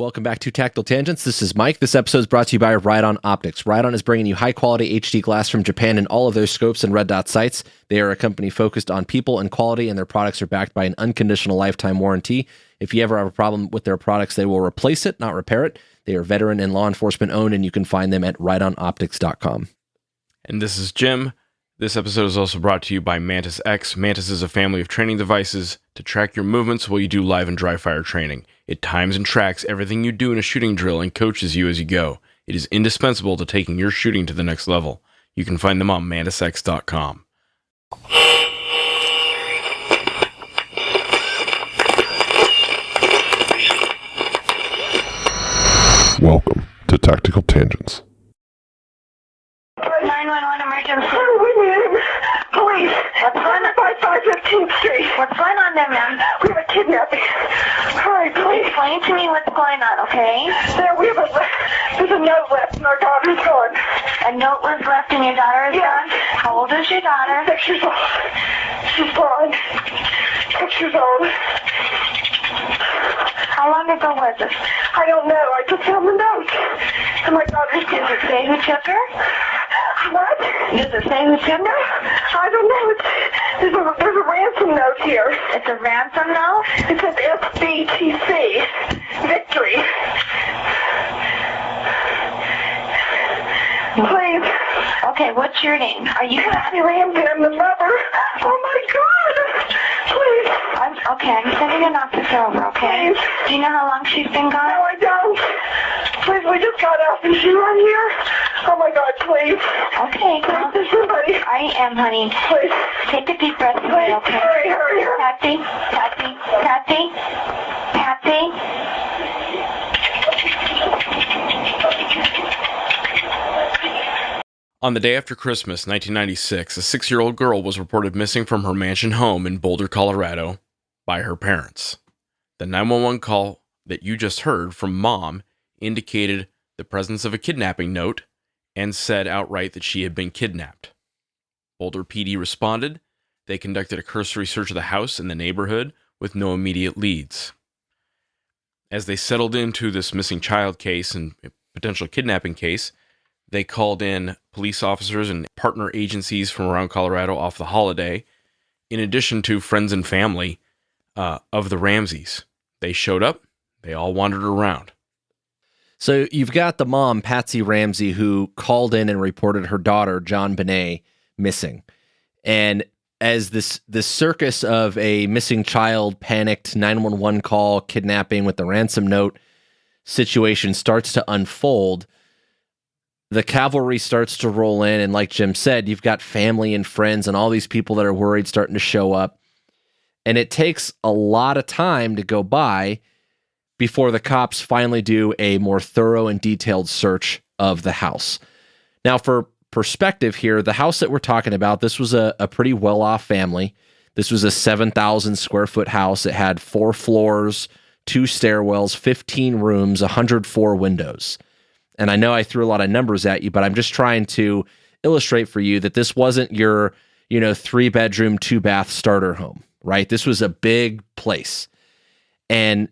Welcome back to Tactical Tangents. This is Mike. This episode is brought to you by Ride-On Optics. Ride-On is bringing you high-quality HD glass from Japan in all of their scopes and red dot sights. They are a company focused on people and quality, and their products are backed by an unconditional lifetime warranty. If you ever have a problem with their products, they will replace it, not repair it. They are veteran and law enforcement owned, and you can find them at rideonoptics.com. And this is Jim. This episode is also brought to you by Mantis X. Mantis is a family of training devices to track your movements while you do live and dry fire training. It times and tracks everything you do in a shooting drill and coaches you as you go. It is indispensable to taking your shooting to the next level. You can find them on mantisx.com. Welcome to Tactical Tangents. 911 emergency. Police. What's going on? 5515th Street. What's going on there, ma'am? We have a kidnapping. Hurry, please. Explain to me what's going on, okay? There's a note left and our daughter's gone. A note was left and your daughter is Yeah. gone? How old is your daughter? 6 years old. She's gone. 6 years old. How long ago was this? I don't know. I just found the note. And my daughter's Does gone. it say who took her? What? Does it say who took her? I don't know. There's a ransom note here. It's a ransom note? It says SBTC. Victory. Please. Okay, what's your name? Are you... Kathy Ramsey, I'm the mother. Oh my God. Please. I'm sending an officer over, okay? Please. Do you know how long she's been No, gone? I don't. Please, we just got out. Is she right here? Oh my God, please. Okay, Please, there's somebody. I am, honey. Please. Take a deep breath Please, away, okay? hurry. Patsy. On the day after Christmas, 1996, a 6-year-old girl was reported missing from her mansion home in Boulder, Colorado, by her parents. The 911 call that you just heard from Mom indicated the presence of a kidnapping note and said outright that she had been kidnapped. Boulder PD responded. They conducted a cursory search of the house and the neighborhood with no immediate leads. As they settled into this missing child case and potential kidnapping case, they called in police officers and partner agencies from around Colorado off the holiday, in addition to friends and family of the Ramseys. They showed up. They all wandered around. So you've got the mom, Patsy Ramsey, who called in and reported her daughter, Jon Benet, missing. And as this circus of a missing child, panicked 911 call, kidnapping with the ransom note situation starts to unfold, the cavalry starts to roll in, and like Jim said, you've got family and friends and all these people that are worried starting to show up. And it takes a lot of time to go by before the cops finally do a more thorough and detailed search of the house. Now, for perspective here, the house that we're talking about, this was a pretty well-off family. This was a 7,000 square foot house. It had 4 floors, 2 stairwells, 15 rooms, 104 windows. And I know I threw a lot of numbers at you, but I'm just trying to illustrate for you that this wasn't your, 3-bedroom, 2-bath starter home, right? This was a big place. And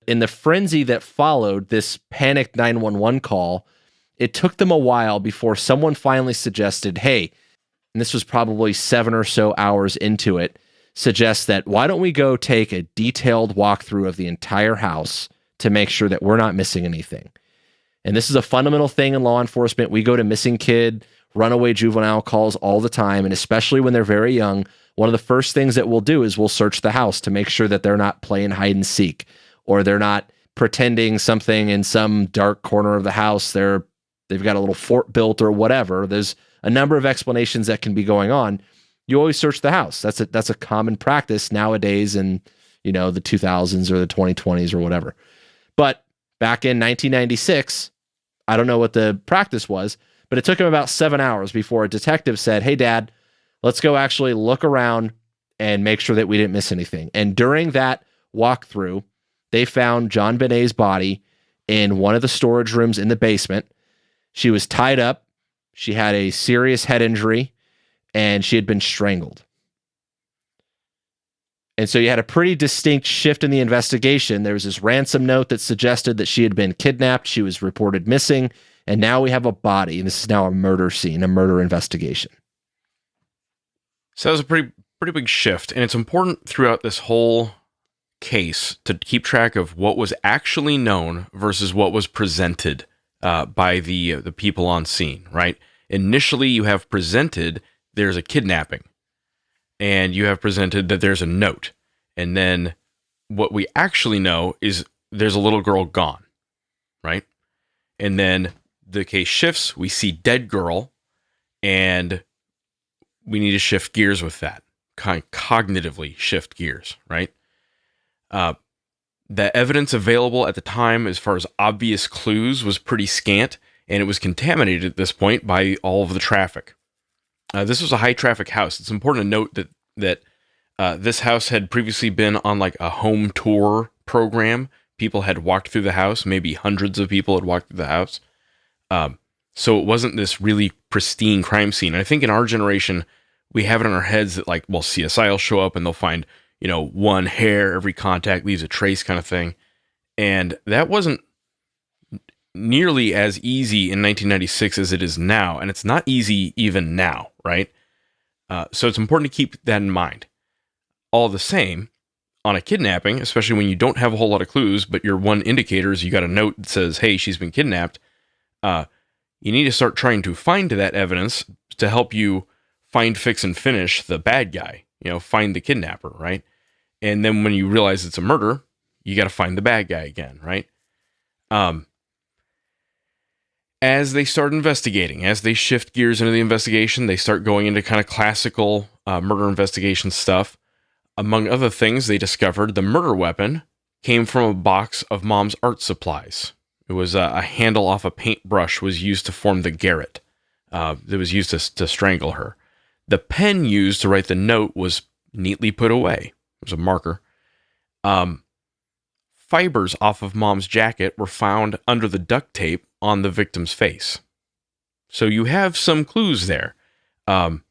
in the frenzy that followed this panicked 911 call, it took them a while before someone finally suggested, hey, and this was probably 7 or so hours into it, suggests that why don't we go take a detailed walkthrough of the entire house to make sure that we're not missing anything. And this is a fundamental thing in law enforcement. We go to missing kid, runaway juvenile calls all the time, and especially when they're very young, one of the first things that we'll do is we'll search the house to make sure that they're not playing hide and seek, or they're not pretending something in some dark corner of the house. They've got a little fort built or whatever. There's a number of explanations that can be going on. You always search the house. That's a common practice nowadays in, the 2000s or the 2020s or whatever. But back in 1996, I don't know what the practice was, but it took him about 7 hours before a detective said, hey, Dad, let's go actually look around and make sure that we didn't miss anything. And during that walkthrough, they found Jon Benet's body in one of the storage rooms in the basement. She was tied up. She had a serious head injury, and she had been strangled. And so you had a pretty distinct shift in the investigation. There was this ransom note that suggested that she had been kidnapped. She was reported missing. And now we have a body. And this is now a murder scene, a murder investigation. So that was a pretty big shift. And it's important throughout this whole case to keep track of what was actually known versus what was presented by the people on scene, right? Initially, you have presented there's a kidnapping. And you have presented that there's a note. And then what we actually know is there's a little girl gone, right? And then the case shifts. We see dead girl, and we need to shift gears with that. Cognitively shift gears, right? The evidence available at the time as far as obvious clues was pretty scant, and it was contaminated at this point by all of the traffic. This was a high traffic house. It's important to note that this house had previously been on like a home tour program. People had walked through the house. Maybe hundreds of people had walked through the house. So it wasn't this really pristine crime scene. I think in our generation, we have it in our heads that like, well, CSI will show up and they'll find, one hair, every contact leaves a trace kind of thing. And that wasn't nearly as easy in 1996 as it is now, and it's not easy even now, right? So it's important to keep that in mind. All the same, on a kidnapping, especially when you don't have a whole lot of clues, but your one indicator is you got a note that says, hey, she's been kidnapped, you need to start trying to find that evidence to help you find, fix, and finish the bad guy, find the kidnapper, right? And then when you realize it's a murder, you got to find the bad guy again, right? As they start investigating, as they shift gears into the investigation, they start going into kind of classical murder investigation stuff. Among other things, they discovered the murder weapon came from a box of mom's art supplies. It was a handle off a paintbrush was used to form the garrote that was used to strangle her. The pen used to write the note was neatly put away. It was a marker. Fibers off of mom's jacket were found under the duct tape on the victim's face. So you have some clues there. But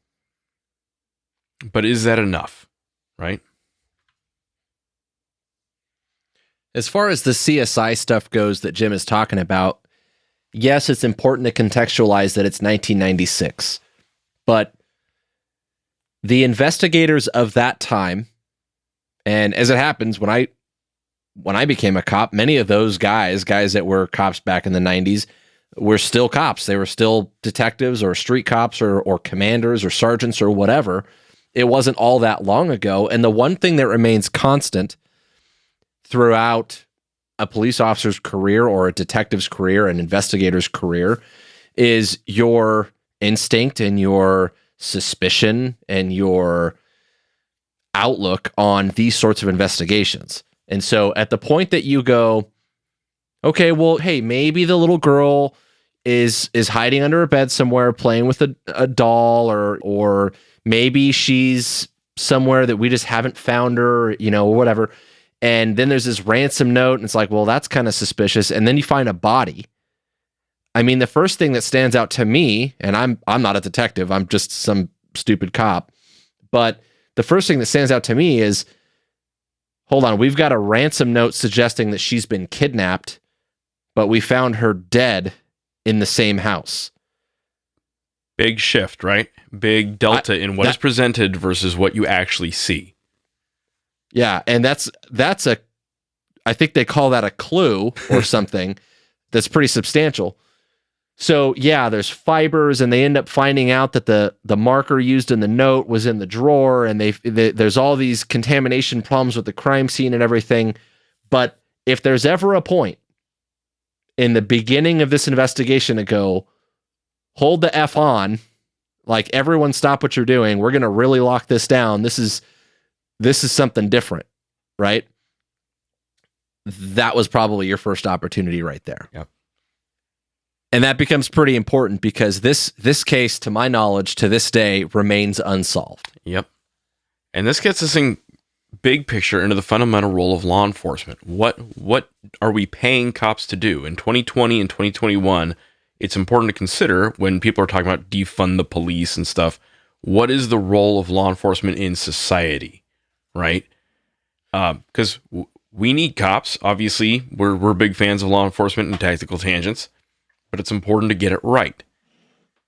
is that enough, right? As far as the CSI stuff goes that Jim is talking about, yes, it's important to contextualize that it's 1996. But the investigators of that time, and as it happens, when I became a cop, many of those guys that were cops back in the 90s, were still cops. They were still detectives or street cops or commanders or sergeants or whatever. It wasn't all that long ago. And the one thing that remains constant throughout a police officer's career or a detective's career, an investigator's career, is your instinct and your suspicion and your outlook on these sorts of investigations. And so at the point that you go, okay, well, hey, maybe the little girl is hiding under a bed somewhere playing with a doll, or maybe she's somewhere that we just haven't found her, or whatever. And then there's this ransom note, and it's like, well, that's kind of suspicious. And then you find a body. I mean, the first thing that stands out to me, and I'm not a detective, I'm just some stupid cop, but the first thing that stands out to me is, hold on, we've got a ransom note suggesting that she's been kidnapped, but we found her dead in the same house. Big shift, right? Big delta in what is presented versus what you actually see. Yeah, and that's I think they call that a clue or something that's pretty substantial. So yeah, there's fibers, and they end up finding out that the marker used in the note was in the drawer, and there's all these contamination problems with the crime scene and everything. But if there's ever a point in the beginning of this investigation to go, hold the F on, like, everyone stop what you're doing, we're going to really lock this down, this is something different, right? That was probably your first opportunity right there. Yep. And that becomes pretty important because this case, to my knowledge, to this day, remains unsolved. Yep. And this gets us in big picture into the fundamental role of law enforcement. What are we paying cops to do? In 2020 and 2021, it's important to consider when people are talking about defund the police and stuff, what is the role of law enforcement in society, right? Because we need cops. Obviously, we're big fans of law enforcement and tactical tangents, but it's important to get it right.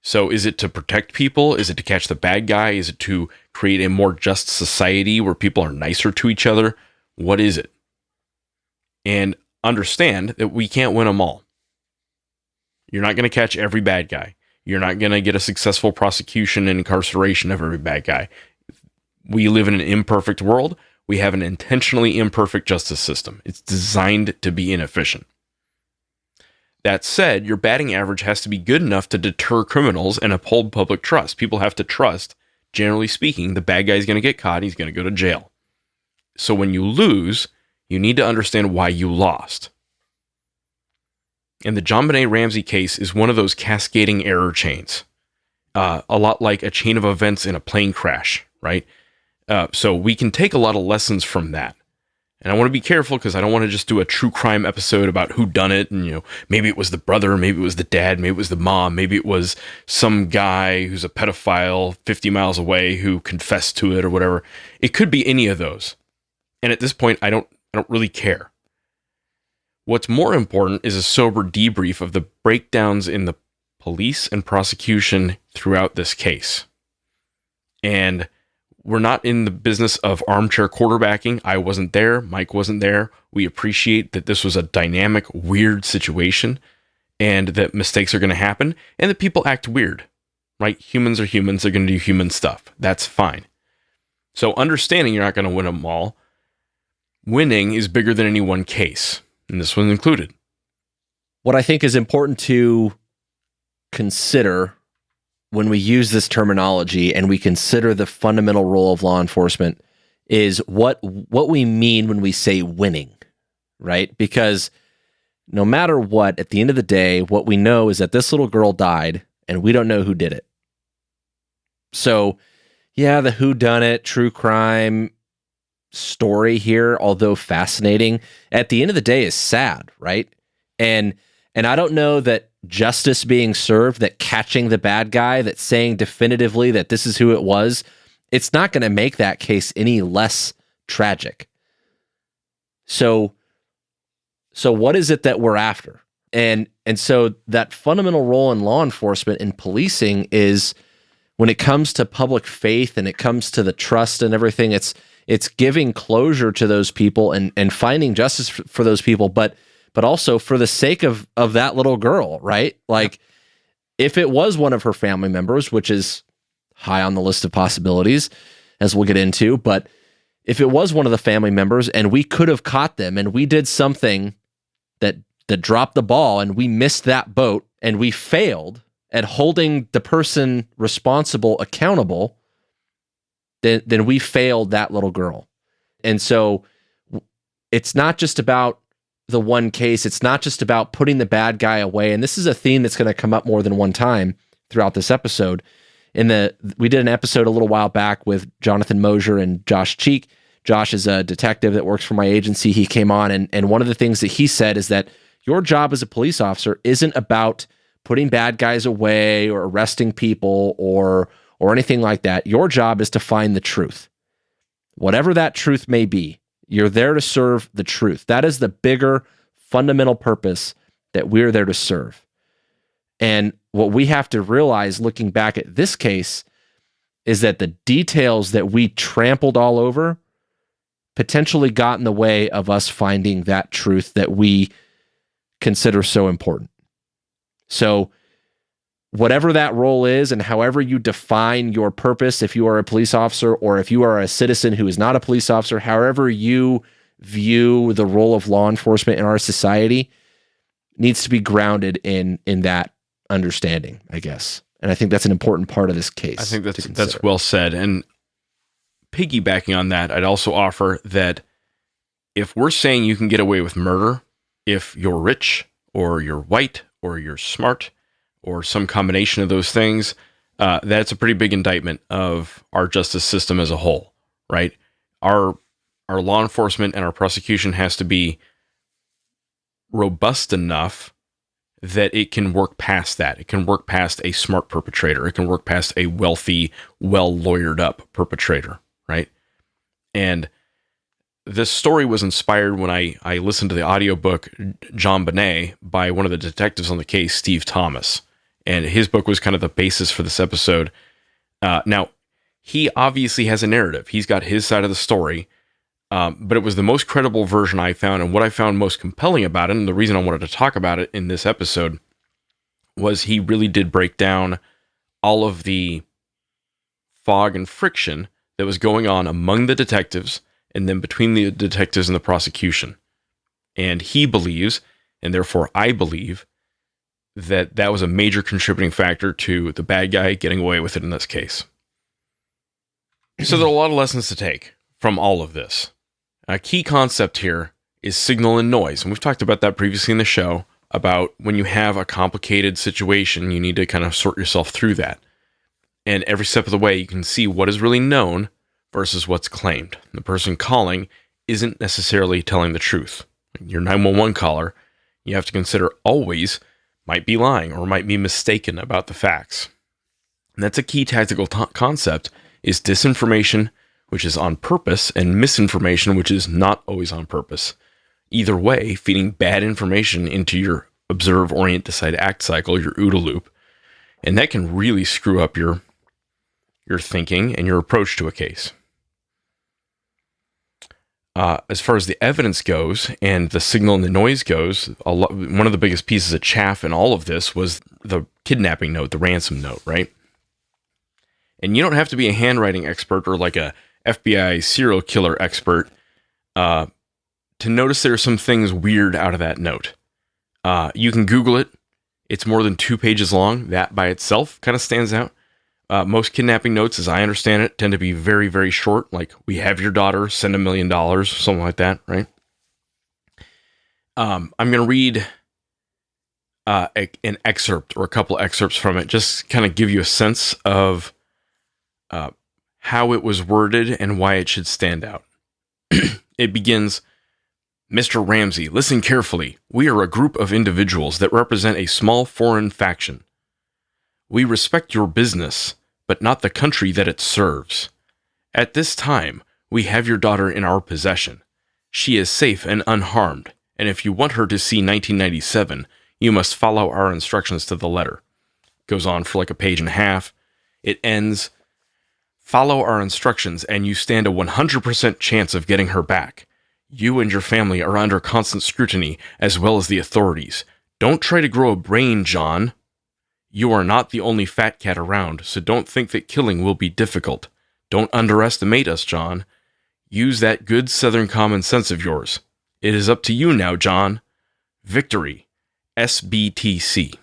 So is it to protect people? Is it to catch the bad guy? Is it to create a more just society where people are nicer to each other? What is it? And understand that we can't win them all. You're not going to catch every bad guy. You're not going to get a successful prosecution and incarceration of every bad guy. We live in an imperfect world. We have an intentionally imperfect justice system. It's designed to be inefficient. That said, your batting average has to be good enough to deter criminals and uphold public trust. People have to trust, generally speaking, the bad guy is going to get caught. He's going to go to jail. So when you lose, you need to understand why you lost. And the Jon Benet Ramsey case is one of those cascading error chains. A lot like a chain of events in a plane crash, right? So we can take a lot of lessons from that. And I want to be careful because I don't want to just do a true crime episode about who done it. And, maybe it was the brother, maybe it was the dad, maybe it was the mom, maybe it was some guy who's a pedophile 50 miles away who confessed to it or whatever. It could be any of those. And at this point, I don't really care. What's more important is a sober debrief of the breakdowns in the police and prosecution throughout this case. And we're not in the business of armchair quarterbacking. I wasn't there. Mike wasn't there. We appreciate that this was a dynamic, weird situation and that mistakes are going to happen and that people act weird, right? Humans are humans. They're going to do human stuff. That's fine. So understanding you're not going to win them all, winning is bigger than any one case, and this one's included. What I think is important to consider when we use this terminology and we consider the fundamental role of law enforcement is what we mean when we say winning, right? Because no matter what, at the end of the day, what we know is that this little girl died and we don't know who did it. So, yeah, the whodunit, true crime story here, although fascinating, at the end of the day is sad, right? And I don't know that justice being served, that catching the bad guy, that saying definitively that this is who it was, it's not going to make that case any less tragic. So what is it that we're after? And so that fundamental role in law enforcement and policing is when it comes to public faith and it comes to the trust and everything, it's giving closure to those people and finding justice for those people, but also for the sake of that little girl, right? Like, if it was one of her family members, which is high on the list of possibilities, as we'll get into, but if it was one of the family members and we could have caught them and we did something that dropped the ball and we missed that boat and we failed at holding the person responsible accountable, then we failed that little girl. And so it's not just about the one case. It's not just about putting the bad guy away. And this is a theme that's going to come up more than one time throughout this episode. We did an episode a little while back with Jonathan Mosier and Josh Cheek. Josh is a detective that works for my agency. He came on, and one of the things that he said is that your job as a police officer isn't about putting bad guys away or arresting people or anything like that. Your job is to find the truth. Whatever that truth may be, you're there to serve the truth. That is the bigger fundamental purpose that we're there to serve. And what we have to realize looking back at this case is that the details that we trampled all over potentially got in the way of us finding that truth that we consider so important. So whatever that role is and however you define your purpose, if you are a police officer or if you are a citizen who is not a police officer, however you view the role of law enforcement in our society needs to be grounded in that understanding, I guess. And I think that's an important part of this case. I think that's well said. And piggybacking on that, I'd also offer that if we're saying you can get away with murder if you're rich or you're white or you're smart or some combination of those things, that's a pretty big indictment of our justice system as a whole, right? Our law enforcement and our prosecution has to be robust enough that it can work past that. It can work past a smart perpetrator. It can work past a wealthy, well-lawyered up perpetrator, right? And this story was inspired when I listened to the audiobook Jon Benet by one of the detectives on the case, Steve Thomas. And his book was kind of the basis for this episode. Now, he obviously has a narrative. He's got his side of the story. But it was the most credible version I found. And what I found most compelling about it, and the reason I wanted to talk about it in this episode, was he really did break down all of the fog and friction that was going on among the detectives and then between the detectives and the prosecution. And he believes, and therefore I believe, that that was a major contributing factor to the bad guy getting away with it in this case. So there are a lot of lessons to take from all of this. A key concept here is signal and noise. And we've talked about that previously in the show, about when you have a complicated situation, you need to kind of sort yourself through that. And every step of the way, you can see what is really known versus what's claimed. The person calling isn't necessarily telling the truth. Your 911 caller, you have to consider always might be lying or might be mistaken about the facts. And that's a key tactical concept, is disinformation, which is on purpose, and misinformation, which is not always on purpose. Either way, feeding bad information into your observe, orient, decide, act cycle, your OODA loop, and that can really screw up your thinking and your approach to a case. As far as the evidence goes and the signal and the noise goes, one of the biggest pieces of chaff in all of this was the kidnapping note, the ransom note, right? And you don't have to be a handwriting expert or like a FBI serial killer expert to notice there are some things weird out of that note. You can Google it. It's more than 2 pages long. That by itself kind of stands out. Most kidnapping notes, as I understand it, tend to be very, very short. Like, we have your daughter, send $1 million, something like that, right? I'm going to read an excerpt or a couple excerpts from it, just kind of give you a sense of how it was worded and why it should stand out. It begins, Mr. Ramsey, listen carefully. We are a group of individuals that represent a small foreign faction. We respect your business, but not the country that it serves. At this time, we have your daughter in our possession. She is safe and unharmed, and if you want her to see 1997, you must follow our instructions to the letter. Goes on for like a page and a half. It ends, follow our instructions and you stand a 100% chance of getting her back. You and your family are under constant scrutiny, as well as the authorities. Don't try to grow a brain, John. You are not the only fat cat around, so don't think that killing will be difficult. Don't underestimate us, John. Use that good Southern common sense of yours. It is up to you now, John. Victory. SBTC.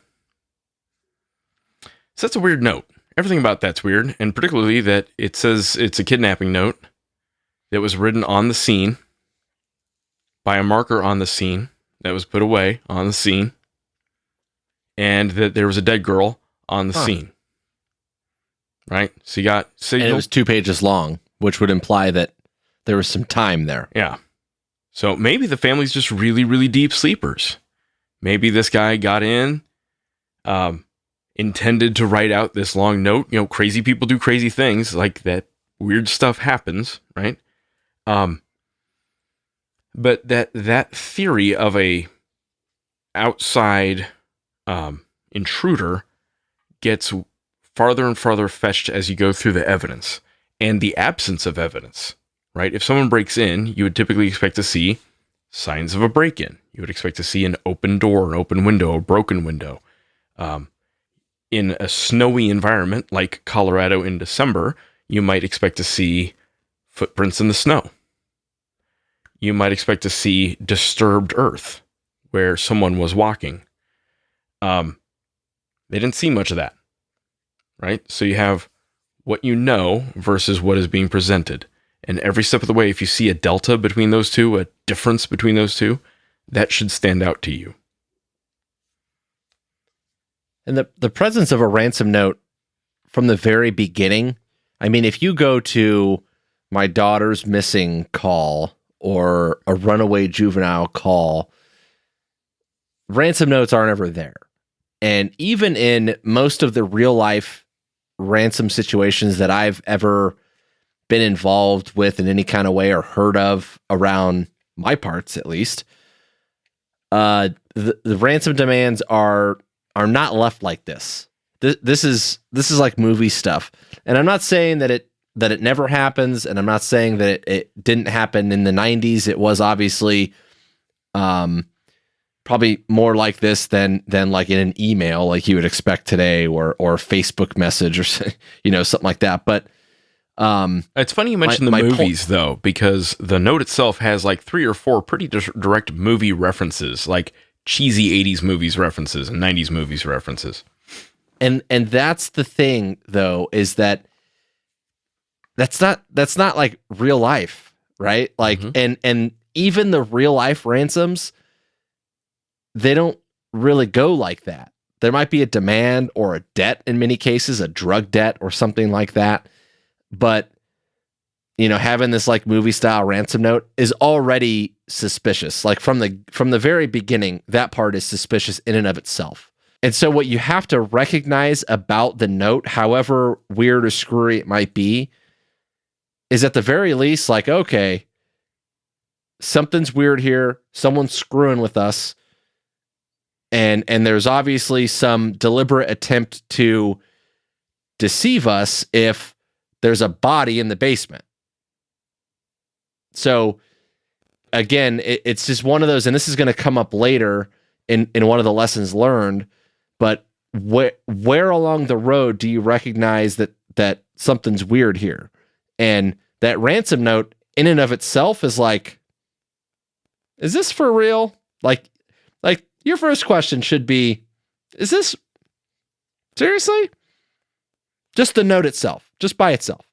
So that's a weird note. Everything about that's weird, and particularly that it says it's a kidnapping note that was written on the scene by a marker on the scene that was put away on the scene, and that there was a dead girl on the scene. Right? So you got... And it was 2 pages long, which would imply that there was some time there. Yeah. So maybe the family's just really, really deep sleepers. Maybe this guy got in, intended to write out this long note. You know, crazy people do crazy things. Like, that weird stuff happens, right? But that theory of a outside intruder gets farther and farther fetched as you go through the evidence and the absence of evidence, right? If someone breaks in, you would typically expect to see signs of a break-in. You would expect to see an open door, an open window, a broken window. In a snowy environment like Colorado in December, you might expect to see footprints in the snow. You might expect to see disturbed earth where someone was walking. They didn't see much of that, right? So you have what you know versus what is being presented. And every step of the way, if you see a delta between those two, a difference between those two, that should stand out to you. And the presence of a ransom note from the very beginning, I mean, if you go to my daughter's missing call or a runaway juvenile call, ransom notes aren't ever there. And even in most of the real life ransom situations that I've ever been involved with in any kind of way or heard of around my parts, at least. The ransom demands are not left like this. This is like movie stuff, and I'm not saying that it never happens, and I'm not saying that it didn't happen in the 90s. It was obviously probably more like this than like in an email, like you would expect today, or Facebook message, or something like that. But it's funny you mentioned the movies, though, because the note itself has like 3 or 4 pretty direct movie references, like cheesy 80s movies references and 90s movies references. And that's the thing, though, is that's not like real life, right? Like, and even the real life ransoms, they don't really go like that. There might be a demand or a debt in many cases, a drug debt or something like that. But, having this like movie style ransom note is already suspicious. Like from the very beginning, that part is suspicious in and of itself. And so what you have to recognize about the note, however weird or screwy it might be, is at the very least like, okay, something's weird here. Someone's screwing with us. And there's obviously some deliberate attempt to deceive us if there's a body in the basement. So again, it's just one of those, and this is going to come up later in one of the lessons learned, but where along the road do you recognize that something's weird here? And that ransom note in and of itself is like, is this for real? Like your first question should be, is this seriously? Just the note itself, just by itself.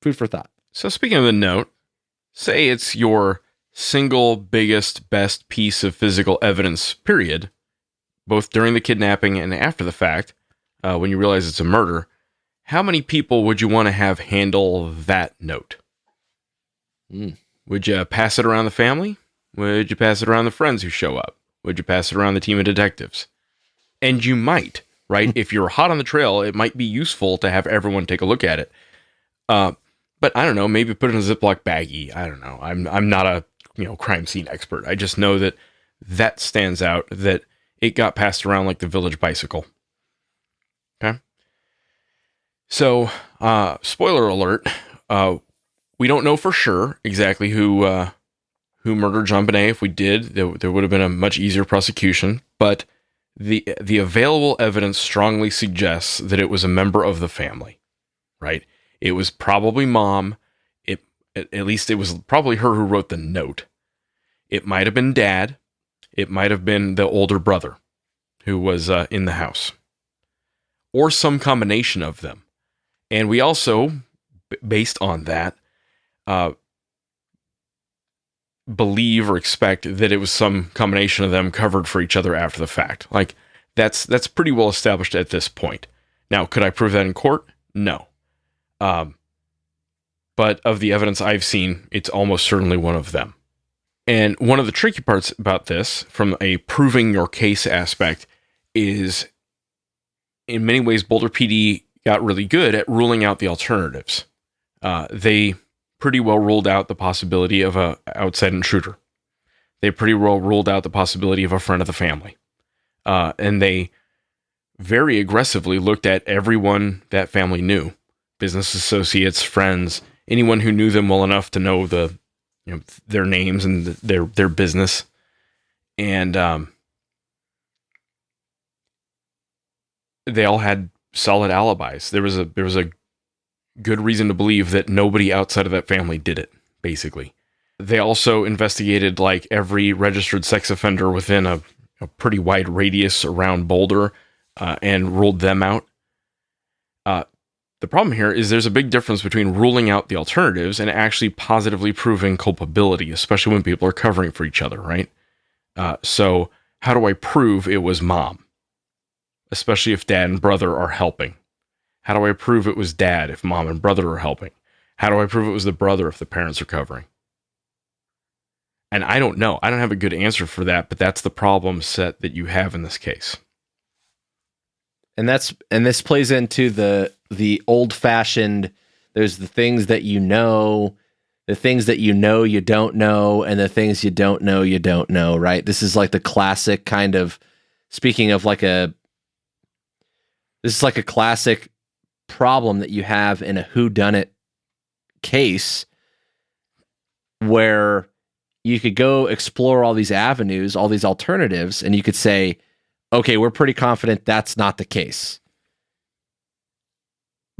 Food for thought. So speaking of the note, say it's your single biggest, best piece of physical evidence, period, both during the kidnapping and after the fact, when you realize it's a murder. How many people would you want to have handle that note? Would you pass it around the family? Would you pass it around the friends who show up? Would you pass it around the team of detectives? And you might, right? If you're hot on the trail, it might be useful to have everyone take a look at it. But I don't know, maybe put it in a Ziploc baggie. I don't know. I'm not a crime scene expert. I just know that stands out, that it got passed around like the village bicycle. Okay. So, spoiler alert, we don't know for sure exactly who murdered Jon Benet. If we did, there would have been a much easier prosecution, but the available evidence strongly suggests that it was a member of the family, right? It was probably mom. At least it was probably her who wrote the note. It might have been dad. It might have been the older brother who was in the house, or some combination of them. And we also, based on that, believe or expect that it was some combination of them covered for each other after the fact. Like that's pretty well established at this point. Now, could I prove that in court? No. But of the evidence I've seen, it's almost certainly one of them. And one of the tricky parts about this, from a proving your case aspect, is in many ways Boulder PD got really good at ruling out the alternatives. They pretty well ruled out the possibility of a outside intruder. They pretty well ruled out the possibility of a friend of the family. And they very aggressively looked at everyone that family knew. Business associates, friends, anyone who knew them well enough to know their names and their business. And they all had solid alibis. There was a good reason to believe that nobody outside of that family did it, basically. They also investigated like every registered sex offender within a pretty wide radius around Boulder and ruled them out. The problem here is there's a big difference between ruling out the alternatives and actually positively proving culpability, especially when people are covering for each other, right? So how do I prove it was mom? Especially if dad and brother are helping. How do I prove it was dad if mom and brother are helping? How do I prove it was the brother if the parents are covering? And I don't know. I don't have a good answer for that, but that's the problem set that you have in this case. And this plays into the old-fashioned There's the things that you know, the things that you know you don't know, and the things you don't know you don't know, right? This is like the classic kind of, speaking of like this is like a classic problem that you have in a whodunit case where you could go explore all these avenues, all these alternatives, and you could say, okay, we're pretty confident that's not the case.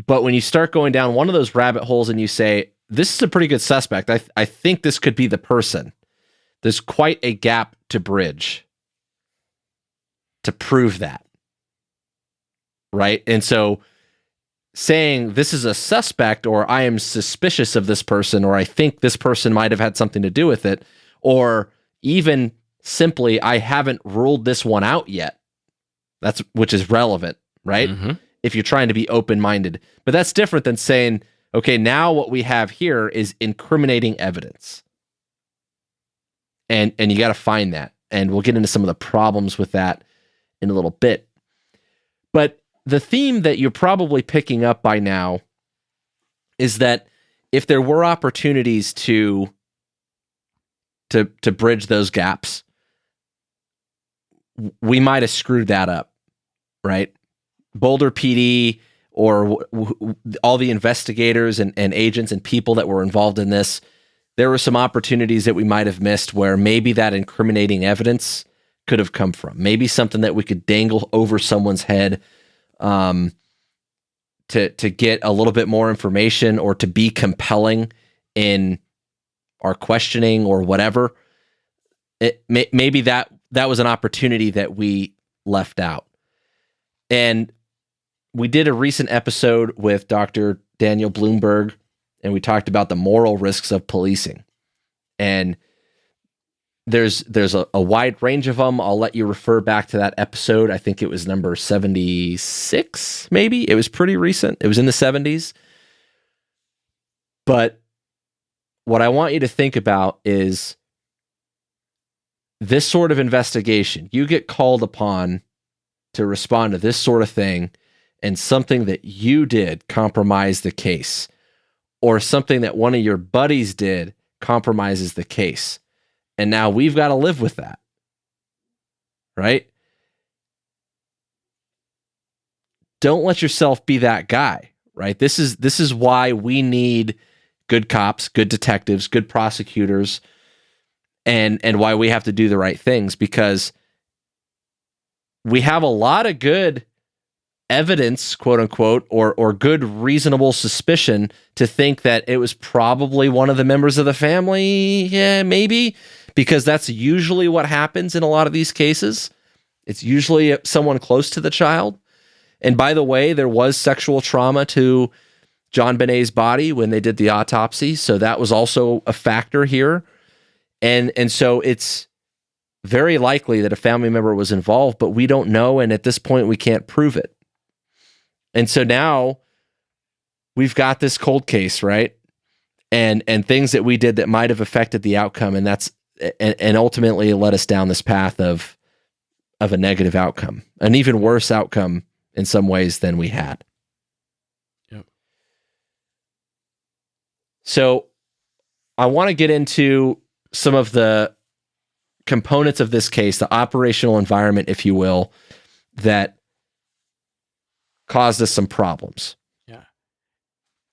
But when you start going down one of those rabbit holes and you say, this is a pretty good suspect, I think this could be the person, there's quite a gap to bridge to prove that. Right? And so saying this is a suspect, or I am suspicious of this person, or I think this person might have had something to do with it, or even simply I haven't ruled this one out yet, which is relevant, right? Mm-hmm. If you're trying to be open-minded. But that's different than saying, okay, now what we have here is incriminating evidence. And you got to find that. And we'll get into some of the problems with that in a little bit. But the theme that you're probably picking up by now is that if there were opportunities to bridge those gaps, we might have screwed that up, right? Boulder PD or all the investigators and agents and people that were involved in this, there were some opportunities that we might have missed where maybe that incriminating evidence could have come from. Maybe something that we could dangle over someone's head to get a little bit more information or to be compelling in our questioning or whatever. Maybe that was an opportunity that we left out. And we did a recent episode with Dr. Daniel Bloomberg, and we talked about the moral risks of policing. And there's a wide range of them. I'll let you refer back to that episode. I think it was number 76, maybe. It was pretty recent. It was in the 70s. But what I want you to think about is this sort of investigation. You get called upon to respond to this sort of thing, and something that you did compromised the case, or something that one of your buddies did compromises the case. And now we've got to live with that, right? Don't let yourself be that guy, right? This is why we need good cops, good detectives, good prosecutors, and why we have to do the right things, because we have a lot of good evidence, quote unquote, or good reasonable suspicion to think that it was probably one of the members of the family. Yeah, maybe, because that's usually what happens in a lot of these cases. It's usually someone close to the child. And by the way, there was sexual trauma to Jon Benet's body when they did the autopsy, so that was also a factor here. And so it's very likely that a family member was involved, but we don't know, and at this point we can't prove it. And so now we've got this cold case, right? And things that we did that might have affected the outcome, and that's and ultimately led us down this path of a negative outcome, an even worse outcome in some ways than we had. Yep. So I want to get into some of the components of this case, the operational environment, if you will, that caused us some problems. Yeah.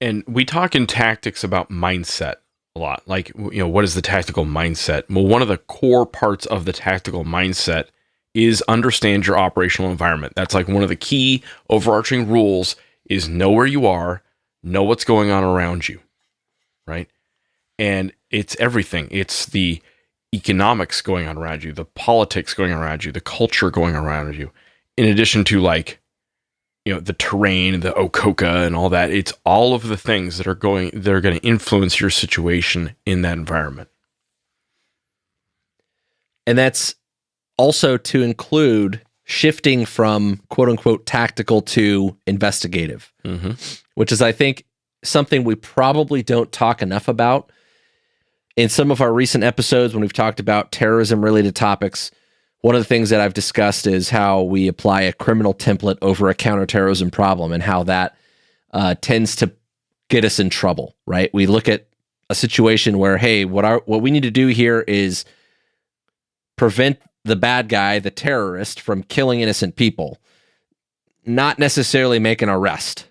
And we talk in tactics about mindset a lot. Like, what is the tactical mindset? Well, one of the core parts of the tactical mindset is understand your operational environment. That's like one of the key overarching rules is know where you are, know what's going on around you, right? And it's everything. It's the economics going on around you, the politics going on around you, the culture going around you, in addition to the terrain, the Ococa and all that. It's all of the things that are going to influence your situation in that environment. And that's also to include shifting from quote unquote tactical to investigative, which is, I think, something we probably don't talk enough about. In some of our recent episodes, when we've talked about terrorism related topics, one of the things that I've discussed is how we apply a criminal template over a counterterrorism problem, and how that tends to get us in trouble, right? We look at a situation where, hey, what we need to do here is prevent the bad guy, the terrorist, from killing innocent people, not necessarily make an arrest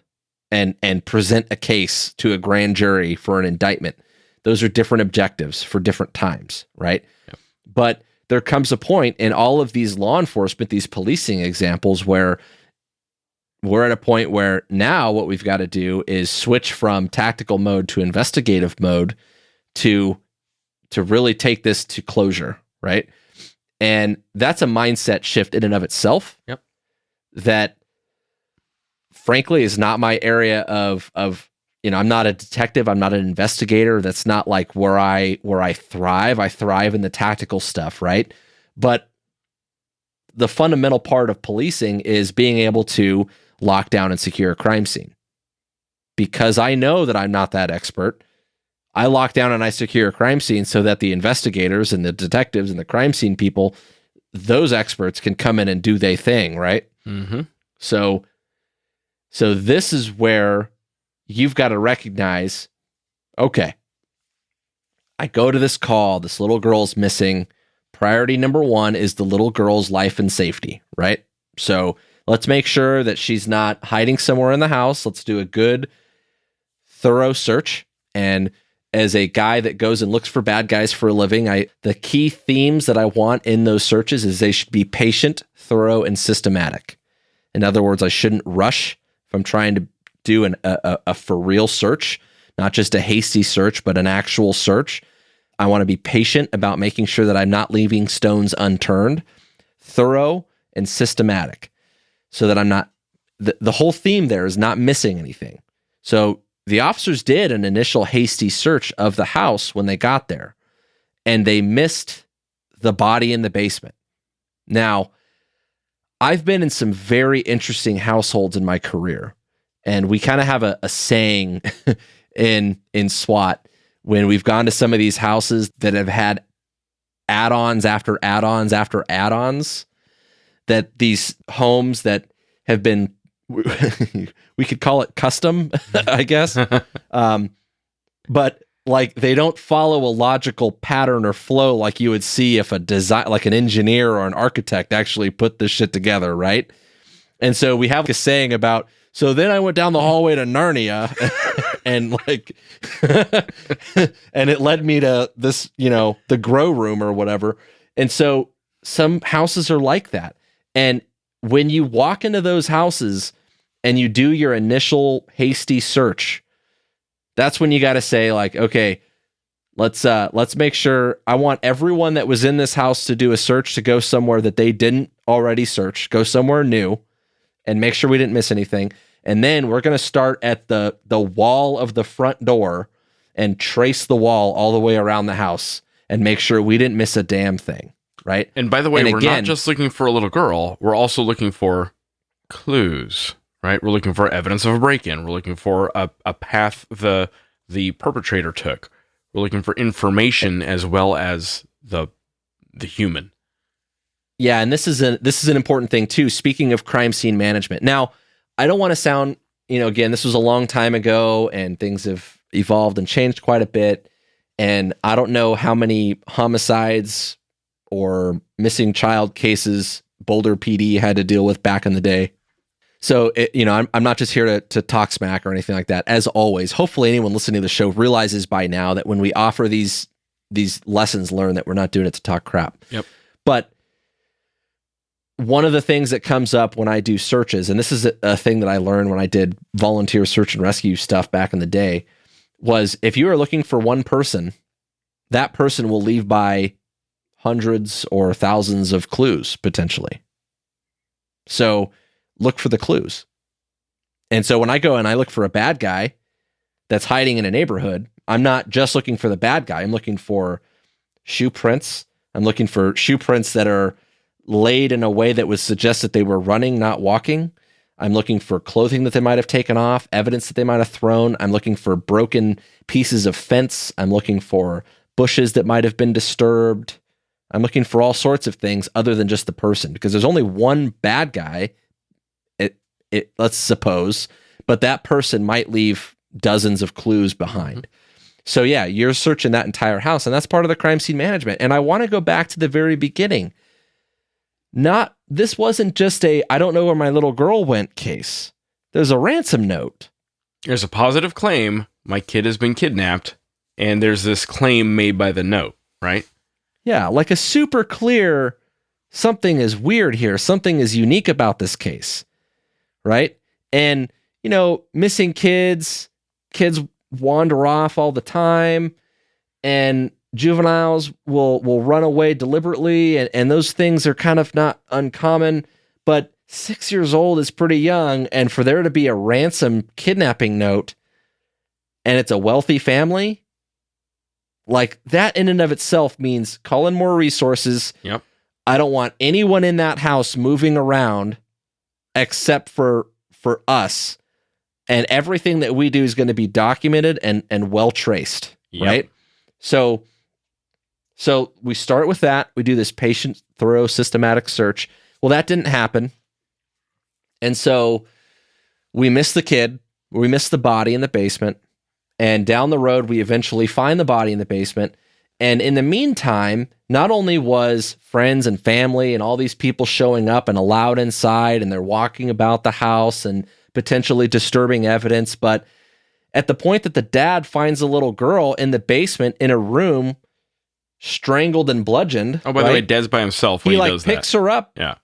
and present a case to a grand jury for an indictment. Those are different objectives for different times, right? Yep. But there comes a point in all of these law enforcement, these policing examples, where we're at a point where now what we've got to do is switch from tactical mode to investigative mode to really take this to closure, right? And that's a mindset shift in and of itself. Yep. That frankly is not my area of I'm not a detective, I'm not an investigator. That's not like where I thrive. I thrive in the tactical stuff, right? But the fundamental part of policing is being able to lock down and secure a crime scene. Because I know that I'm not that expert, I lock down and I secure a crime scene so that the investigators and the detectives and the crime scene people, those experts, can come in and do their thing, right? Mm-hmm. So this is where you've got to recognize, okay, I go to this call, this little girl's missing. Priority number one is the little girl's life and safety, right? So let's make sure that she's not hiding somewhere in the house. Let's do a good, thorough search. And as a guy that goes and looks for bad guys for a living, the key themes that I want in those searches is they should be patient, thorough, and systematic. In other words, I shouldn't rush if I'm trying to do a for real search, not just a hasty search, but an actual search. I want to be patient about making sure that I'm not leaving stones unturned, thorough and systematic, so that I'm not, the whole theme there is not missing anything. So the officers did an initial hasty search of the house when they got there, and they missed the body in the basement. Now, I've been in some very interesting households in my career, and we kind of have a saying in SWAT when we've gone to some of these houses that have had add-ons after add-ons after add-ons, that these homes that have been, we could call it custom, I guess. But like they don't follow a logical pattern or flow like you would see if like an engineer or an architect actually put this shit together, right? And so we have a saying about, so then I went down the hallway to Narnia and like, and it led me to this, the grow room or whatever. And so some houses are like that. And when you walk into those houses and you do your initial hasty search, that's when you got to say like, okay, let's make sure, I want everyone that was in this house to do a search to go somewhere that they didn't already search, go somewhere new and make sure we didn't miss anything. And then we're going to start at the wall of the front door and trace the wall all the way around the house and make sure we didn't miss a damn thing. Right. And by the way, we're not just looking for a little girl. We're also looking for clues, right? We're looking for evidence of a break-in. We're looking for a path the perpetrator took. We're looking for information as well as the human. Yeah. And this is an important thing too. Speaking of crime scene management. Now, I don't want to sound, again, this was a long time ago and things have evolved and changed quite a bit. And I don't know how many homicides or missing child cases Boulder PD had to deal with back in the day. So, I'm not just here to talk smack or anything like that. As always, hopefully anyone listening to the show realizes by now that when we offer these lessons learned, that we're not doing it to talk crap. Yep. But one of the things that comes up when I do searches, and this is a thing that I learned when I did volunteer search and rescue stuff back in the day, was if you are looking for one person, that person will leave by hundreds or thousands of clues potentially. So look for the clues. And so when I go and I look for a bad guy that's hiding in a neighborhood, I'm not just looking for the bad guy. I'm looking for shoe prints. I'm looking for shoe prints that are laid in a way that would suggest that they were running, not walking. I'm looking for clothing that they might have taken off, evidence that they might have thrown. I'm looking for broken pieces of fence. I'm looking for bushes that might have been disturbed. I'm looking for all sorts of things other than just the person, because there's only one bad guy, let's suppose, but that person might leave dozens of clues behind. So yeah, you're searching that entire house, and that's part of the crime scene management. And I want to go back to the very beginning. This wasn't just a I don't know where my little girl went case. There's a ransom note. There's a positive claim, my kid has been kidnapped, and there's this claim made by the note, right? Yeah, like a super clear, something is weird here. Something is unique about this case, right? And, missing kids wander off all the time, and juveniles will run away deliberately, and those things are kind of not uncommon, but 6 years old is pretty young, and for there to be a ransom kidnapping note, and it's a wealthy family, like that in and of itself means call in more resources. Yep. I don't want anyone in that house moving around except for us. And everything that we do is going to be documented and well traced, right? So we start with that. We do this patient, thorough, systematic search. Well, that didn't happen. And so we miss the kid. We miss the body in the basement. And down the road, we eventually find the body in the basement. And in the meantime, not only was friends and family and all these people showing up and allowed inside, and they're walking about the house and potentially disturbing evidence, but at the point that the dad finds a little girl in the basement in a room, strangled and bludgeoned. Oh, by the way, Dad's by himself when he does that. He picks her up. Yeah.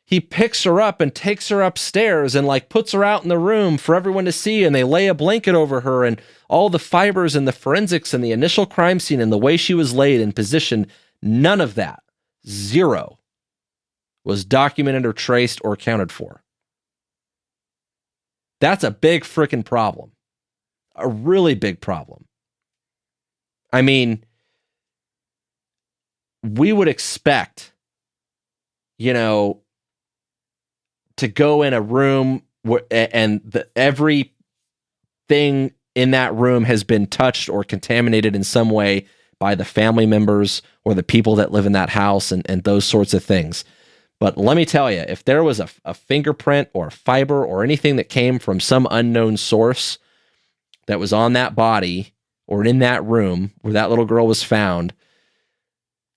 He picks her up and takes her upstairs and puts her out in the room for everyone to see, and they lay a blanket over her, and all the fibers and the forensics and the initial crime scene and the way she was laid and positioned, none of that, zero, was documented or traced or accounted for. That's a big freaking problem. A really big problem. I mean, we would expect, to go in a room and everything in that room has been touched or contaminated in some way by the family members or the people that live in that house and those sorts of things. But let me tell you, if there was a fingerprint or a fiber or anything that came from some unknown source that was on that body or in that room where that little girl was found,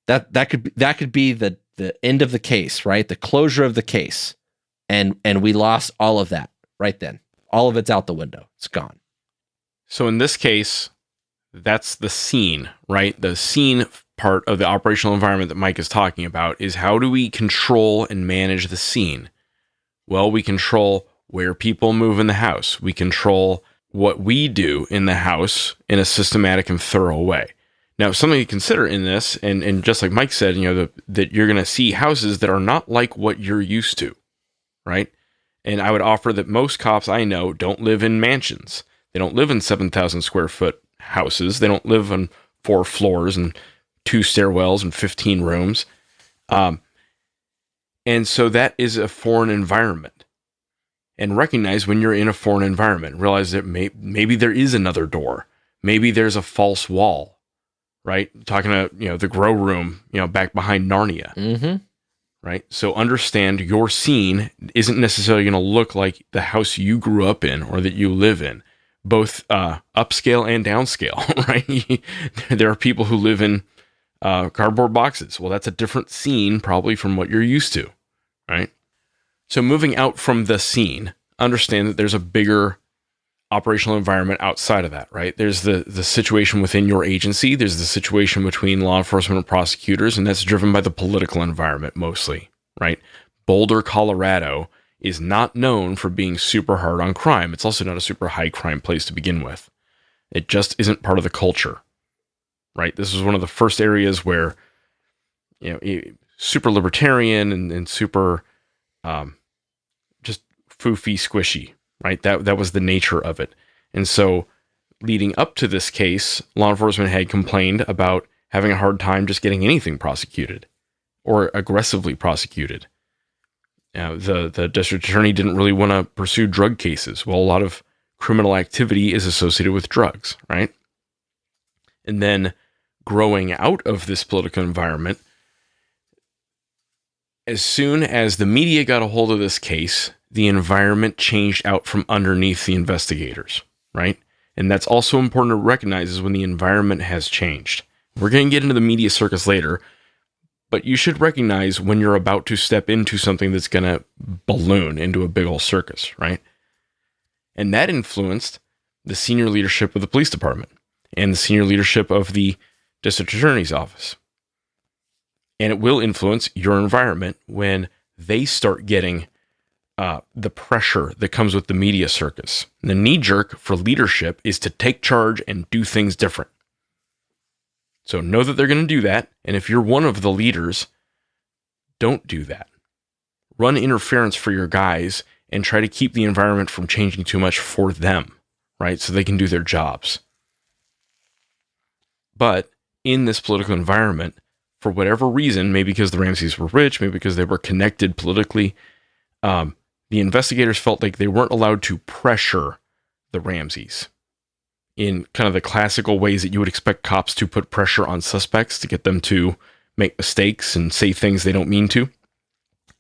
that could be the end of the case, right? The closure of the case. And we lost all of that right then. All of it's out the window. It's gone. So in this case, that's the scene, right? The scene part of the operational environment that Mike is talking about is how do we control and manage the scene? Well, we control where people move in the house. We control what we do in the house in a systematic and thorough way. Now, something to consider in this, and just like Mike said, that you're going to see houses that are not like what you're used to, right? And I would offer that most cops I know don't live in mansions. They don't live in 7,000 square foot houses. They don't live on 4 floors and 2 stairwells and 15 rooms. And so that is a foreign environment. And recognize when you're in a foreign environment, realize that maybe there is another door. Maybe there's a false wall, right? Talking about, the grow room, back behind Narnia. Mm-hmm. Right? So understand your scene isn't necessarily going to look like the house you grew up in or that you live in, both upscale and downscale, right? There are people who live in cardboard boxes. Well, that's a different scene probably from what you're used to, right? So moving out from the scene, understand that there's a bigger operational environment outside of that, right? There's the situation within your agency. There's the situation between law enforcement and prosecutors, and that's driven by the political environment mostly, right? Boulder, Colorado is not known for being super hard on crime. It's also not a super high crime place to begin with. It just isn't part of the culture, right? This was one of the first areas where, super libertarian and super just foofy squishy, right? That was the nature of it. And so leading up to this case, law enforcement had complained about having a hard time just getting anything prosecuted or aggressively prosecuted. The district attorney didn't really want to pursue drug cases. Well, a lot of criminal activity is associated with drugs, right? And then growing out of this political environment, as soon as the media got a hold of this case, the environment changed out from underneath the investigators, right? And that's also important to recognize is when the environment has changed. We're going to get into the media circus later, but you should recognize when you're about to step into something that's going to balloon into a big old circus, right? And that influenced the senior leadership of the police department and the senior leadership of the district attorney's office. And it will influence your environment when they start getting the pressure that comes with the media circus. And the knee jerk for leadership is to take charge and do things different. So know that they're going to do that. And if you're one of the leaders, don't do that. Run interference for your guys and try to keep the environment from changing too much for them, right? So they can do their jobs. But in this political environment, for whatever reason, maybe because the Ramseys were rich, maybe because they were connected politically, the investigators felt like they weren't allowed to pressure the Ramseys in kind of the classical ways that you would expect cops to put pressure on suspects to get them to make mistakes and say things they don't mean to.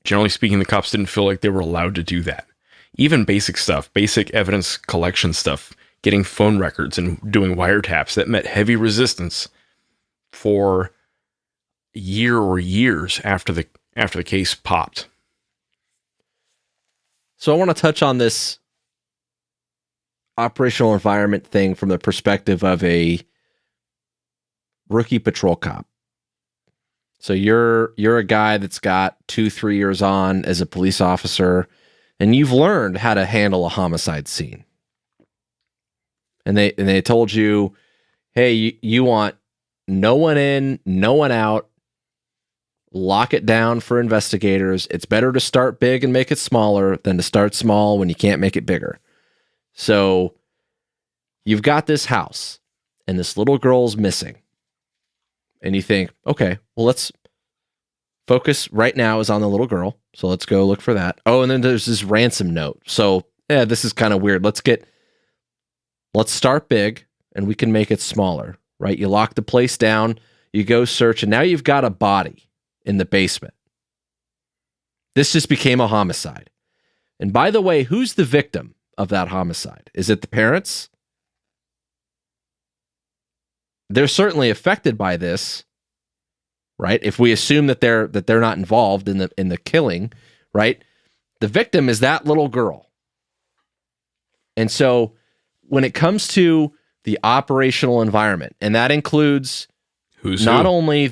Generally speaking, the cops didn't feel like they were allowed to do that. Even basic stuff, basic evidence collection stuff, getting phone records and doing wiretaps, that met heavy resistance for a year or years after the case popped. So I want to touch on this operational environment thing from the perspective of a rookie patrol cop. So you're a guy that's got 2-3 years on as a police officer, and you've learned how to handle a homicide scene. And they told you, hey, you want no one in, no one out. Lock it down for investigators. It's better to start big and make it smaller than to start small when you can't make it bigger. So you've got this house and this little girl's missing. And you think, okay, well, let's focus right now is on the little girl. So let's go look for that. Oh, and then there's this ransom note. So yeah, this is kind of weird. Let's start big and we can make it smaller, right? You lock the place down, you go search, and now you've got a body in the basement. This just became a homicide. And by the way, who's the victim of that homicide? Is it the parents? They're certainly affected by this, right? If we assume that they're not involved in the killing, right? The victim is that little girl. And so when it comes to the operational environment, and that includes not only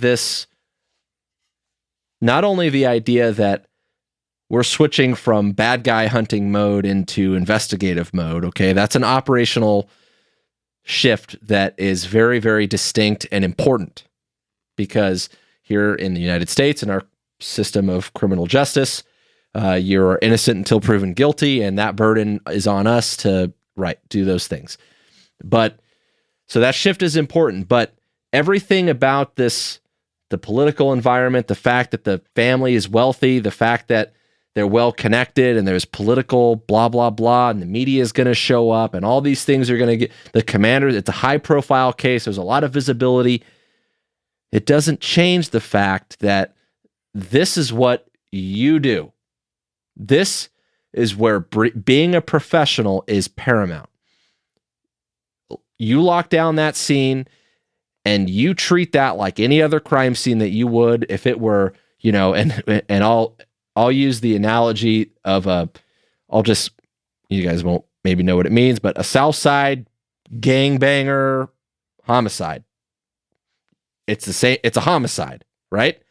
the idea that we're switching from bad guy hunting mode into investigative mode, okay? That's an operational shift that is very, very distinct and important, because here in the United States, in our system of criminal justice, you're innocent until proven guilty, and that burden is on us to, do those things. But so that shift is important, but everything about this, the political environment, the fact that the family is wealthy, the fact that they're well connected and there's political blah, blah, blah, and the media is going to show up and all these things are going to get the commander. It's a high profile case. There's a lot of visibility. It doesn't change the fact that this is what you do. This is where being a professional is paramount. You lock down that scene and you treat that like any other crime scene that you would if it were, and I'll use the analogy of you guys won't maybe know what it means, but a South Side gangbanger homicide. It's the same. It's a homicide, right?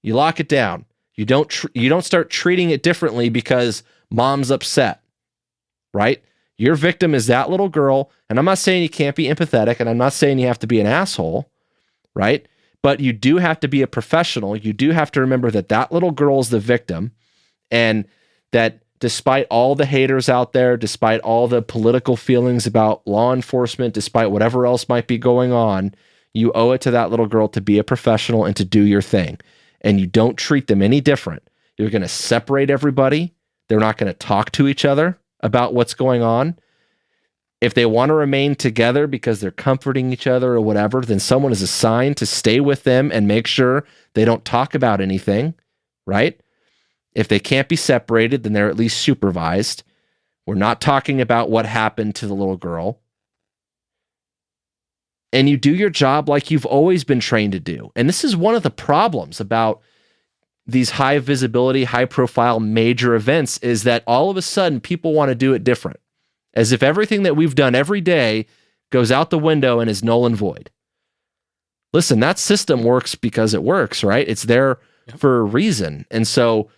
You lock it down. You don't start treating it differently because mom's upset, right? Your victim is that little girl, and I'm not saying you can't be empathetic, and I'm not saying you have to be an asshole, right? But you do have to be a professional. You do have to remember that little girl is the victim, and that despite all the haters out there, despite all the political feelings about law enforcement, despite whatever else might be going on, you owe it to that little girl to be a professional and to do your thing. And you don't treat them any different. You're going to separate everybody. They're not going to talk to each other about what's going on. If they want to remain together because they're comforting each other or whatever, then someone is assigned to stay with them and make sure they don't talk about anything, right? If they can't be separated, then they're at least supervised. We're not talking about what happened to the little girl. And you do your job like you've always been trained to do. And this is one of the problems about these high visibility, high profile major events, is that all of a sudden people want to do it different, as if everything that we've done every day goes out the window and is null and void. Listen, that system works because it works, right? It's there for a reason. And so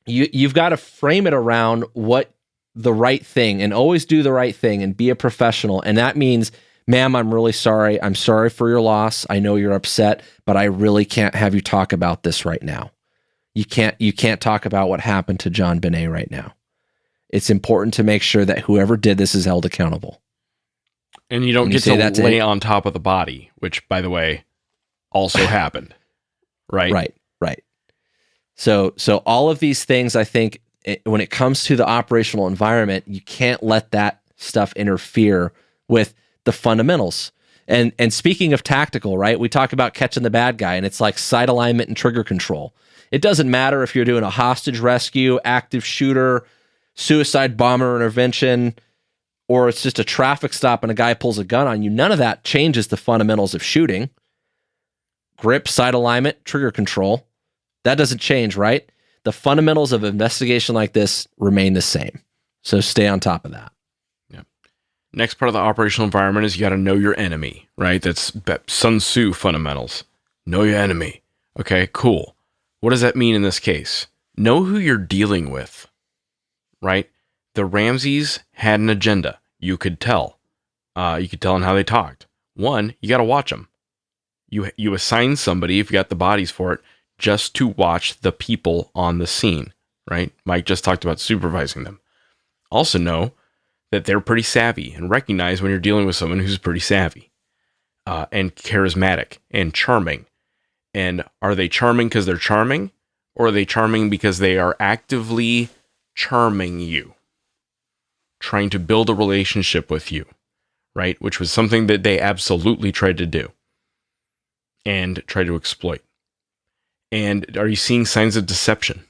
you've got to frame it around what the right thing, and always do the right thing and be a professional. And that means, ma'am, I'm really sorry. I'm sorry for your loss. I know you're upset, but I really can't have you talk about this right now. You can't talk about what happened to Jon Benet right now. It's important to make sure that whoever did this is held accountable. And you don't get to lay on top of the body, which, by the way, also happened. Right? Right. So all of these things, I think, when it comes to the operational environment, you can't let that stuff interfere with the fundamentals. And speaking of tactical, right? We talk about catching the bad guy, and it's like sight alignment and trigger control. It doesn't matter if you're doing a hostage rescue, active shooter, suicide bomber intervention, or it's just a traffic stop and a guy pulls a gun on you. None of that changes the fundamentals of shooting. Grip, sight alignment, trigger control. That doesn't change, right? The fundamentals of investigation like this remain the same. So stay on top of that. Yeah. Next part of the operational environment is you got to know your enemy, right? That's Sun Tzu fundamentals. Know your enemy. Okay, cool. What does that mean in this case? Know who you're dealing with, right? The Ramseys had an agenda. You could tell. You could tell in how they talked. One, you got to watch them. You assign somebody, if you got the bodies for it, just to watch the people on the scene, right? Mike just talked about supervising them. Also know that they're pretty savvy, and recognize when you're dealing with someone who's pretty savvy and charismatic and charming. And are they charming because they're charming, or are they charming because they are actively charming you, trying to build a relationship with you, right? Which was something that they absolutely tried to do and tried to exploit. And are you seeing signs of deception?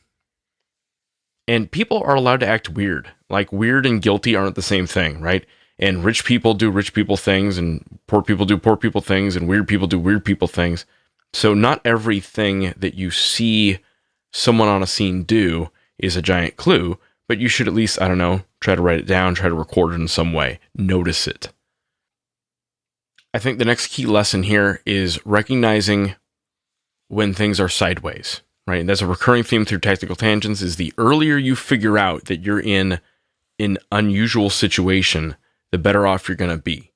And people are allowed to act weird. Like, weird and guilty aren't the same thing, right? And rich people do rich people things, and poor people do poor people things, and weird people do weird people things. So not everything that you see someone on a scene do is a giant clue, but you should at least, I don't know, try to write it down, try to record it in some way, notice it. I think the next key lesson here is recognizing when things are sideways, right? And that's a recurring theme through Tactical Tangents, is the earlier you figure out that you're in an unusual situation, the better off you're going to be,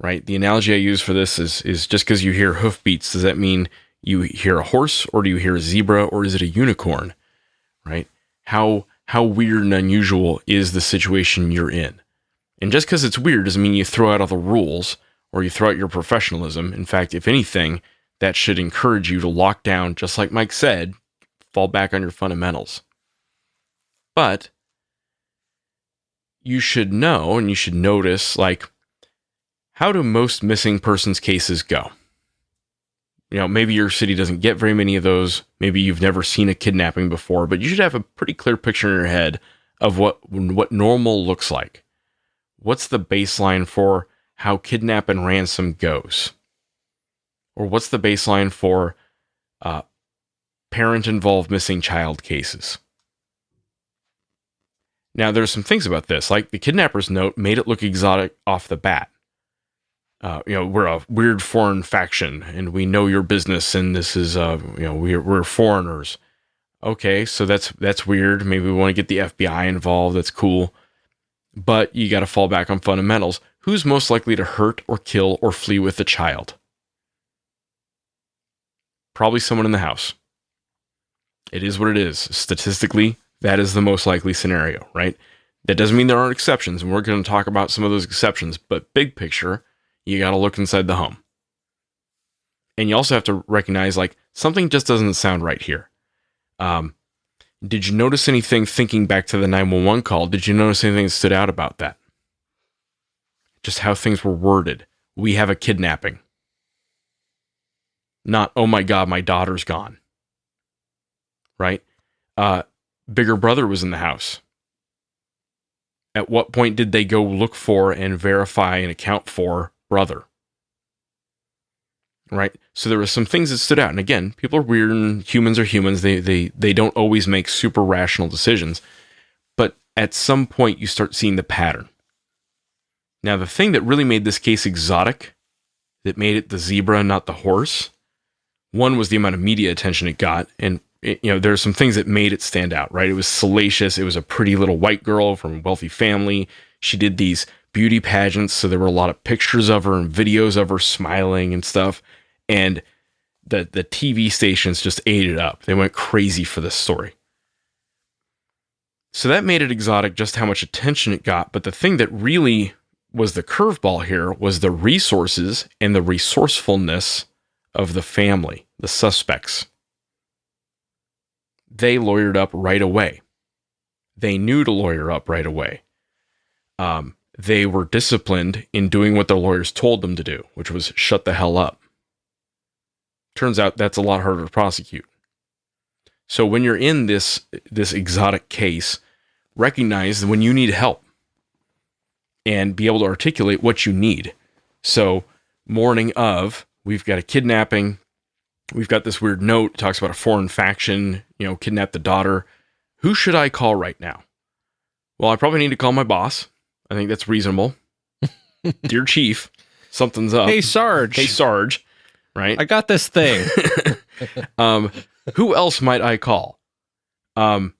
right? The analogy I use for this is just because you hear hoofbeats, does that mean you hear a horse, or do you hear a zebra, or is it a unicorn, right? How weird and unusual is the situation you're in? And just because it's weird doesn't mean you throw out all the rules or you throw out your professionalism. In fact, if anything, that should encourage you to lock down, just like Mike said, fall back on your fundamentals. But you should know, and you should notice, like, how do most missing persons cases go? You know, maybe your city doesn't get very many of those. Maybe you've never seen a kidnapping before, but you should have a pretty clear picture in your head of what normal looks like. What's the baseline for how kidnap and ransom goes? Or what's the baseline for parent-involved missing child cases? Now, there's some things about this, like the kidnapper's note made it look exotic off the bat. We're a weird foreign faction, and we know your business, and this is, we're foreigners. Okay, so that's weird. Maybe we want to get the FBI involved. That's cool. But you got to fall back on fundamentals. Who's most likely to hurt or kill or flee with the child? Probably someone in the house. It is what it is. Statistically, that is the most likely scenario, right? That doesn't mean there aren't exceptions, and we're going to talk about some of those exceptions, but big picture, you got to look inside the home. And you also have to recognize, like, something just doesn't sound right here. Did you notice anything, thinking back to the 911 call, did you notice anything that stood out about that? Just how things were worded. We have a kidnapping. Not, oh my God, my daughter's gone. Right? Bigger brother was in the house. At what point did they go look for and verify and account for brother? Right? So there were some things that stood out. And again, people are weird and humans are humans. They don't always make super rational decisions. But at some point, you start seeing the pattern. Now, the thing that really made this case exotic, that made it the zebra, not the horse, one was the amount of media attention it got. And, there are some things that made it stand out, right? It was salacious. It was a pretty little white girl from a wealthy family. She did these beauty pageants. So there were a lot of pictures of her and videos of her smiling and stuff. And the TV stations just ate it up. They went crazy for this story. So that made it exotic, just how much attention it got. But the thing that really was the curveball here was the resources and the resourcefulness of the family, the suspects. They lawyered up right away. They knew to lawyer up right away. They were disciplined in doing what their lawyers told them to do, which was shut the hell up. Turns out that's a lot harder to prosecute. So when you're in this exotic case, recognize when you need help and be able to articulate what you need. So morning of, we've got a kidnapping. We've got this weird note, talks about a foreign faction, kidnapped the daughter. Who should I call right now? Well, I probably need to call my boss. I think that's reasonable. Dear Chief, something's up. Hey, Sarge. Hey, Sarge. Right? I got this thing. Who else might I call? I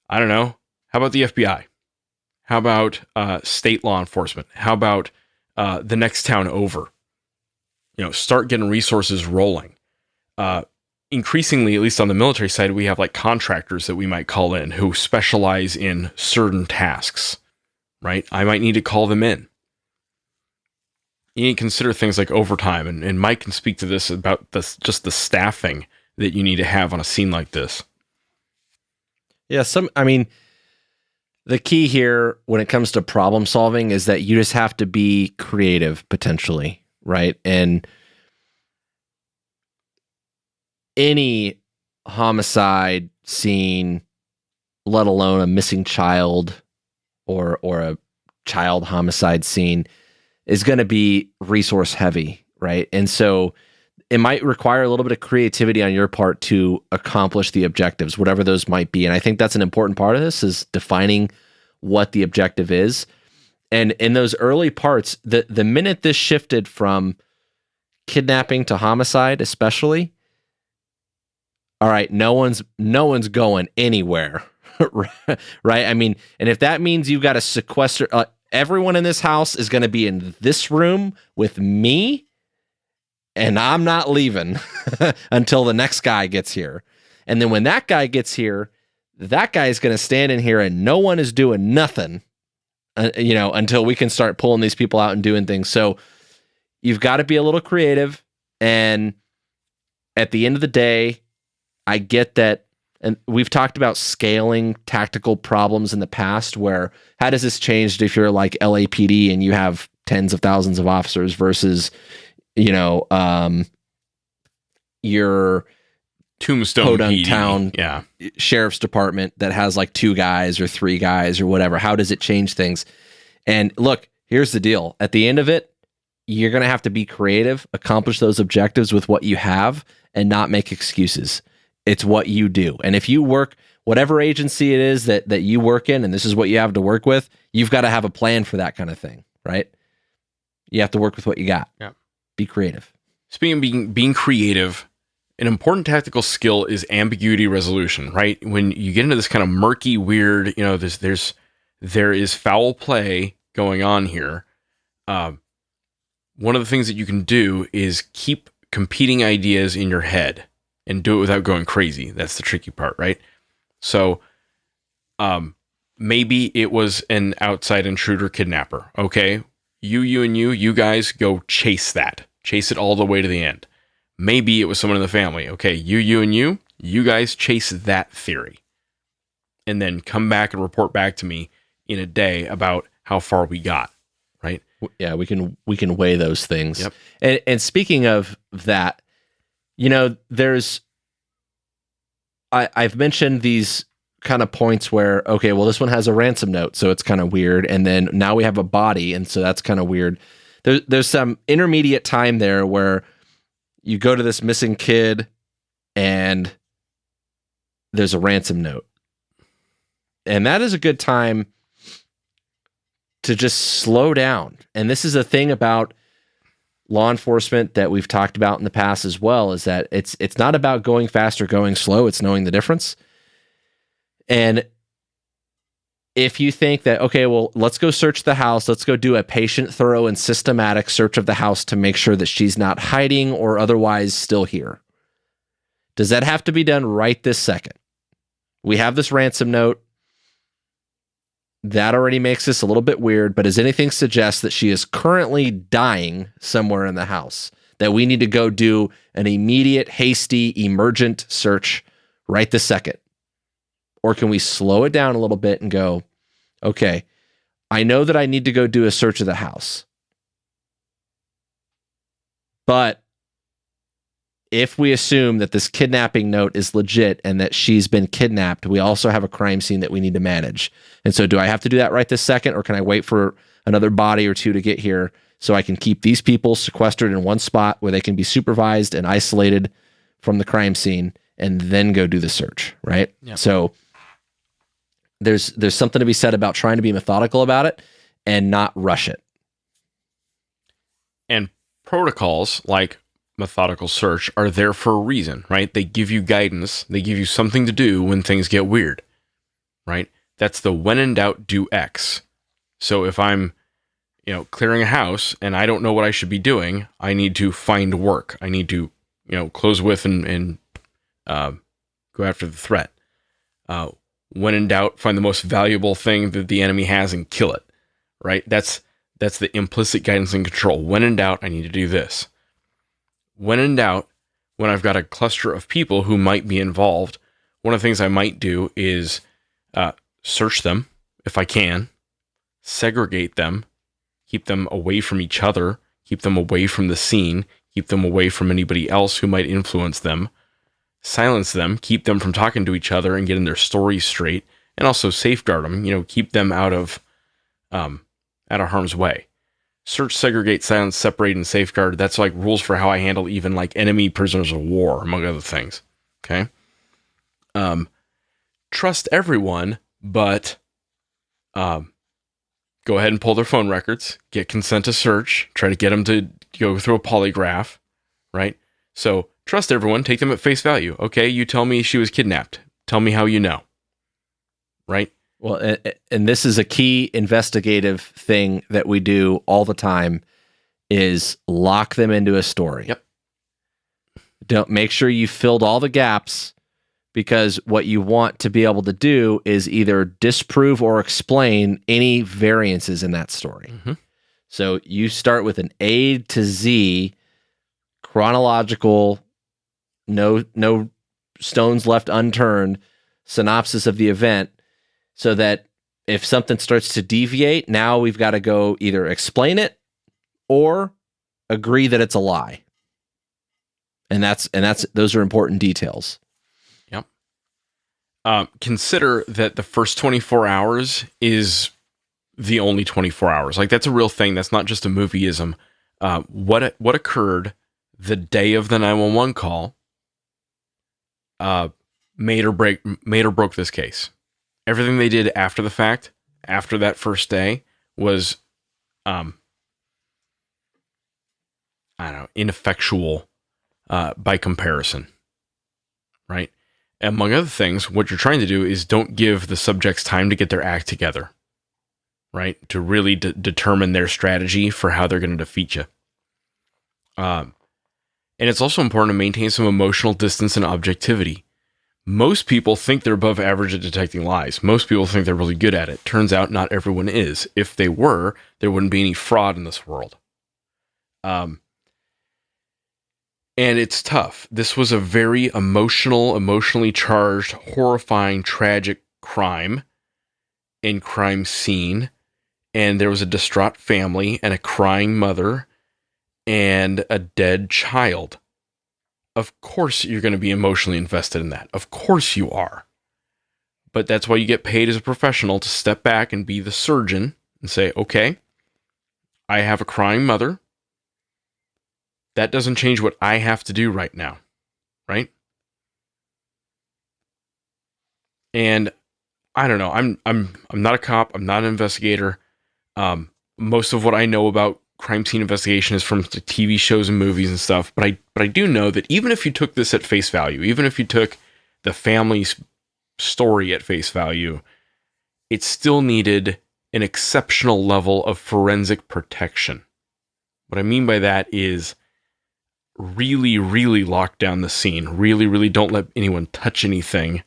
don't know. How about the FBI? How about state law enforcement? How about the next town over? Start getting resources rolling. Increasingly, at least on the military side, we have like contractors that we might call in who specialize in certain tasks, right? I might need to call them in. You need to consider things like overtime, and Mike can speak to this about just the staffing that you need to have on a scene like this. Yeah, the key here when it comes to problem solving is that you just have to be creative, potentially, right? And any homicide scene, let alone a missing child or a child homicide scene, is going to be resource heavy, right? And so it might require a little bit of creativity on your part to accomplish the objectives, whatever those might be. And I think that's an important part of this, is defining what the objective is. And in those early parts, the minute this shifted from kidnapping to homicide, especially, all right, no one's going anywhere, right? And if that means you've got to sequester, everyone in this house is going to be in this room with me, and I'm not leaving until the next guy gets here. And then when that guy gets here, that guy is going to stand in here and no one is doing nothing, until we can start pulling these people out and doing things. So you've got to be a little creative. And at the end of the day, I get that. And we've talked about scaling tactical problems in the past, where how does this change if you're like LAPD and you have tens of thousands of officers versus, your Tombstone PD. Town sheriff's department that has like 2 guys or 3 guys or whatever. How does it change things? And look, here's the deal. At the end of it, you're going to have to be creative, accomplish those objectives with what you have, and not make excuses. It's what you do. And if you work, whatever agency it is that you work in, and this is what you have to work with, you've got to have a plan for that kind of thing, right? You have to work with what you got. Yeah. Be creative. Speaking of being creative, an important tactical skill is ambiguity resolution, right? When you get into this kind of murky, weird, there is foul play going on here. One of the things that you can do is keep competing ideas in your head and do it without going crazy. That's the tricky part, right? So maybe it was an outside intruder kidnapper. Okay, you guys go chase that. Chase it all the way to the end. Maybe it was someone in the family. Okay, you guys chase that theory. And then come back and report back to me in a day about how far we got, right? Yeah, we can weigh those things. Yep. And speaking of that, there's I've mentioned these kind of points where, okay, well, this one has a ransom note, so it's kind of weird. And then now we have a body, and so that's kind of weird. There's some intermediate time there where you go to this missing kid and there's a ransom note. And that is a good time to just slow down. And this is a thing about law enforcement that we've talked about in the past as well, is that it's not about going fast or going slow, it's knowing the difference. And if you think that, okay, well, let's go search the house, let's go do a patient, thorough, and systematic search of the house to make sure that she's not hiding or otherwise still here. Does that have to be done right this second? We have this ransom note. That already makes this a little bit weird, but does anything suggest that she is currently dying somewhere in the house, that we need to go do an immediate, hasty, emergent search right this second? Or can we slow it down a little bit and go, okay, I know that I need to go do a search of the house, but if we assume that this kidnapping note is legit and that she's been kidnapped, we also have a crime scene that we need to manage. And so do I have to do that right this second, or can I wait for another body or two to get here so I can keep these people sequestered in one spot where they can be supervised and isolated from the crime scene and then go do the search, right? Yep. So there's something to be said about trying to be methodical about it and not rush it. And protocols like methodical search are there for a reason, right? They give you guidance. They give you something to do when things get weird, right? That's the when in doubt, do X. So if I'm, clearing a house and I don't know what I should be doing, I need to find work. I need to, close with and go after the threat. When in doubt, find the most valuable thing that the enemy has and kill it, right? That's the implicit guidance and control. When in doubt, I need to do this. When in doubt, when I've got a cluster of people who might be involved, one of the things I might do is search them if I can, segregate them, keep them away from each other, keep them away from the scene, keep them away from anybody else who might influence them, silence them, keep them from talking to each other and getting their stories straight, and also safeguard them, keep them out of harm's way. Search, segregate, silence, separate, and safeguard. That's like rules for how I handle even like enemy prisoners of war, among other things. Okay. Trust everyone, but go ahead and pull their phone records, get consent to search, try to get them to go through a polygraph, right? So trust everyone, take them at face value. Okay, you tell me she was kidnapped. Tell me how you know, right? Well, and this is a key investigative thing that we do all the time, is lock them into a story. Yep. Don't make sure you filled all the gaps, because what you want to be able to do is either disprove or explain any variances in that story. Mm-hmm. So you start with an A to Z chronological, no stones left unturned synopsis of the event, so that if something starts to deviate, now we've got to go either explain it or agree that it's a lie. And that's those are important details. Yep. Consider that the first 24 hours is the only 24 hours. Like, that's a real thing. That's not just a movieism. What occurred the day of the 911 call made or broke this case. Everything they did after the fact, after that first day, was, ineffectual by comparison, right? Among other things, what you're trying to do is don't give the subjects time to get their act together, right? To really determine their strategy for how they're going to defeat you. And it's also important to maintain some emotional distance and objectivity. Most people think they're above average at detecting lies. Most people think they're really good at it. Turns out not everyone is. If they were, there wouldn't be any fraud in this world. And it's tough. This was a very emotionally charged, horrifying, tragic crime and crime scene. And there was a distraught family and a crying mother and a dead child. of course you're going to be emotionally invested in that. Of course you are. But that's why you get paid as a professional, to step back and be the surgeon and say, okay, I have a crying mother. That doesn't change what I have to do right now, right? And I don't know. I'm not a cop. I'm not an investigator. Most of what I know about crime scene investigation is from the TV shows and movies and stuff. But I do know that even if you took this at face value, even if you took the family's story at face value, it still needed an exceptional level of forensic protection. What I mean by that is really, really lock down the scene. Really, really don't let anyone touch anything.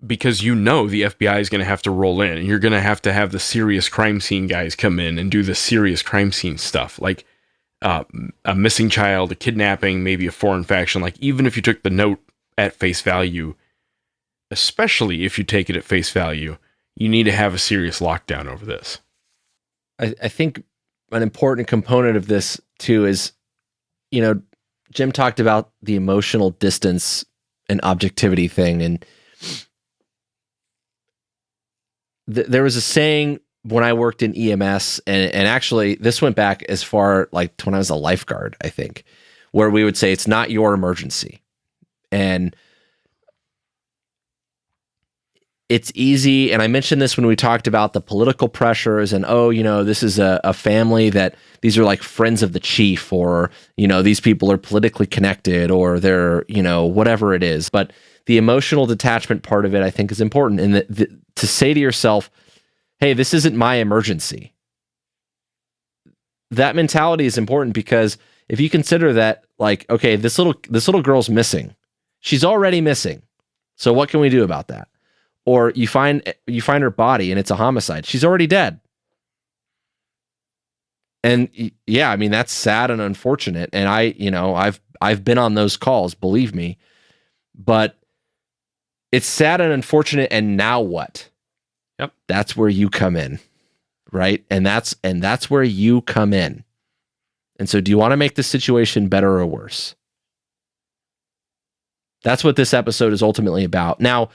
Because the FBI is going to have to roll in, and you're going to have the serious crime scene guys come in and do the serious crime scene stuff, like a missing child, a kidnapping, maybe a foreign faction. Like, even if you took the note at face value, especially if you take it at face value, you need to have a serious lockdown over this. I think an important component of this too is, Jim talked about the emotional distance and objectivity thing, and there was a saying when I worked in EMS, and actually this went back as far like to when I was a lifeguard, I think, where we would say it's not your emergency. And it's easy, and I mentioned this when we talked about the political pressures and, this is a family that these are like friends of the chief, or, these people are politically connected, or they're, whatever it is. But the emotional detachment part of it, I think, is important. And to say to yourself, hey, this isn't my emergency. That mentality is important, because if you consider that, like, okay, this little girl's missing. She's already missing. So what can we do about that? Or you find her body and it's a homicide. She's already dead. And yeah, I mean, that's sad and unfortunate. And I've been on those calls, believe me. But it's sad and unfortunate, and now what? Yep. That's where you come in, right? And that's where you come in. And so, do you want to make the situation better or worse? That's what this episode is ultimately about. Now,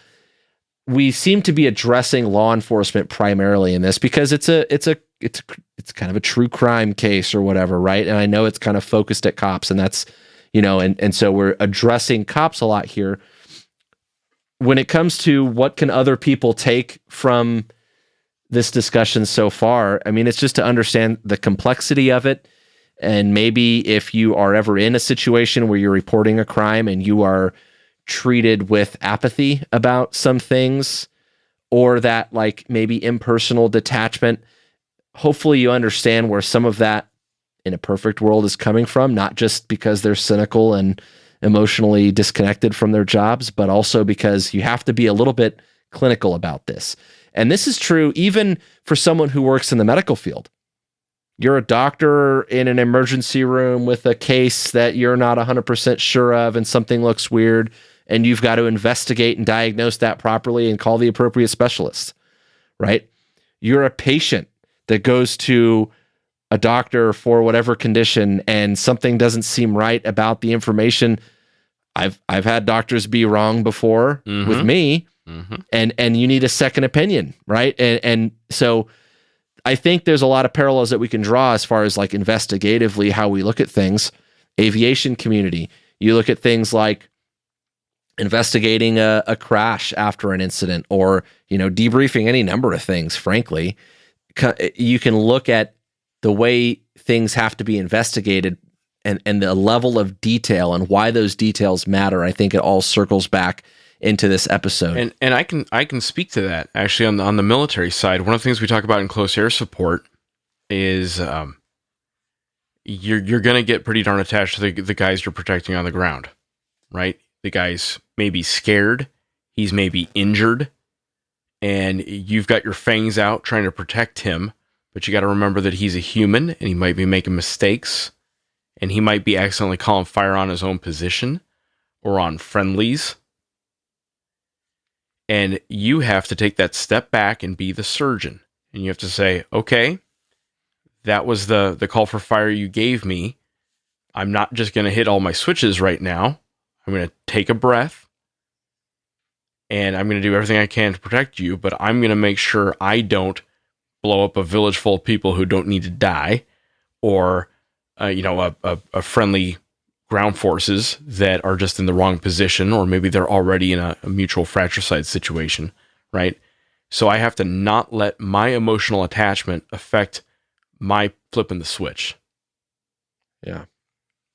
we seem to be addressing law enforcement primarily in this because it's kind of a true crime case or whatever, right? And I know it's kind of focused at cops, and that's, and so we're addressing cops a lot here. When it comes to what can other people take from this discussion so far, I mean, it's just to understand the complexity of it. And maybe if you are ever in a situation where you're reporting a crime and you are treated with apathy about some things, or that like maybe impersonal detachment, hopefully you understand where some of that in a perfect world is coming from, not just because they're cynical and emotionally disconnected from their jobs, but also because you have to be a little bit clinical about this. And this is true even for someone who works in the medical field. You're a doctor in an emergency room with a case that you're not 100% sure of, and something looks weird, and you've got to investigate and diagnose that properly and call the appropriate specialists, right? You're a patient that goes to a doctor for whatever condition and something doesn't seem right about the information. I've had doctors be wrong before with me, and you need a second opinion, right? And so I think there's a lot of parallels that we can draw as far as like investigatively how we look at things. Aviation community, you look at things like investigating a crash after an incident, or debriefing any number of things. Frankly, you can look at the way things have to be investigated and the level of detail and why those details matter. I think it all circles back into this episode. And I can speak to that actually on the military side. One of the things we talk about in close air support is you're going to get pretty darn attached to the guys you're protecting on the ground, right? The guy's maybe scared, he's maybe injured, and you've got your fangs out trying to protect him, but you got to remember that he's a human and he might be making mistakes, and he might be accidentally calling fire on his own position or on friendlies. And you have to take that step back and be the surgeon. And you have to say, okay, that was the call for fire you gave me, I'm not just going to hit all my switches right now. I'm going to take a breath, and I'm going to do everything I can to protect you, but I'm going to make sure I don't blow up a village full of people who don't need to die, or a friendly ground forces that are just in the wrong position, or maybe they're already in a mutual fratricide situation, right? So I have to not let my emotional attachment affect my flipping the switch. Yeah.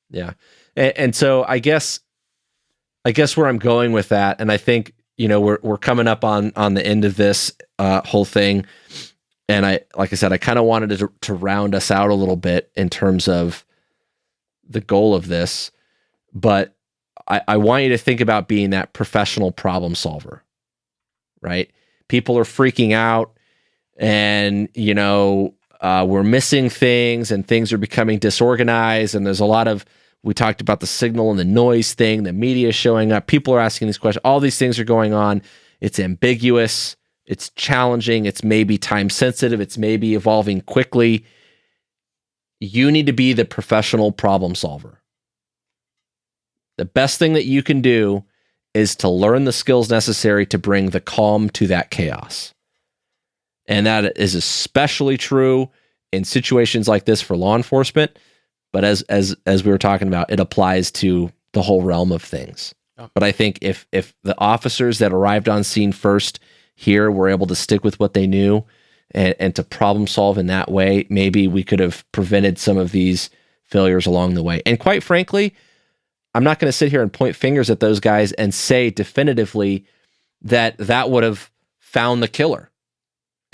Yeah. And so I guess where I'm going with that, and I think, we're coming up on the end of this whole thing. And like I said, I kind of wanted to round us out a little bit in terms of the goal of this, but I want you to think about being that professional problem solver, right? People are freaking out, and, we're missing things, and things are becoming disorganized. And there's a lot of, we talked about the signal and the noise thing, the media showing up, people are asking these questions, all these things are going on. It's ambiguous. It's challenging. It's maybe time sensitive. It's maybe evolving quickly. You need to be the professional problem solver. The best thing that you can do is to learn the skills necessary to bring the calm to that chaos. And that is especially true in situations like this for law enforcement. But as we were talking about, it applies to the whole realm of things. Oh. But I think if the officers that arrived on scene first here were able to stick with what they knew and to problem solve in that way, maybe we could have prevented some of these failures along the way. And quite frankly, I'm not going to sit here and point fingers at those guys and say definitively that would have found the killer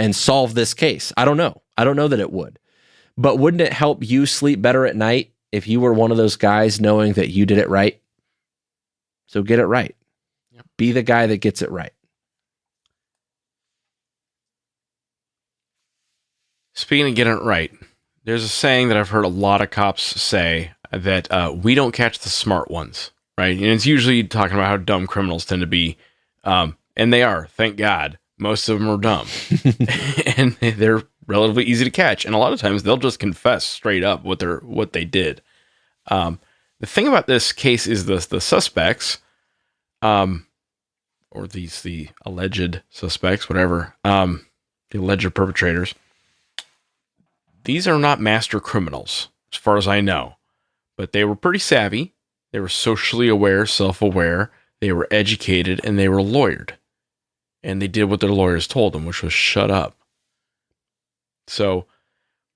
and solved this case. I don't know. I don't know that it would. But wouldn't it help you sleep better at night if you were one of those guys knowing that you did it right? So get it right. Yep. Be the guy that gets it right. Speaking of getting it right, there's a saying that I've heard a lot of cops say that we don't catch the smart ones, right? And it's usually talking about how dumb criminals tend to be. And they are, thank God. Most of them are dumb. And they're relatively easy to catch. And a lot of times they'll just confess straight up what they did. The thing about this case is the suspects, or the alleged suspects, whatever, the alleged perpetrators, these are not master criminals, as far as I know. But they were pretty savvy. They were socially aware, self-aware. They were educated, and they were lawyered. And they did what their lawyers told them, which was shut up. So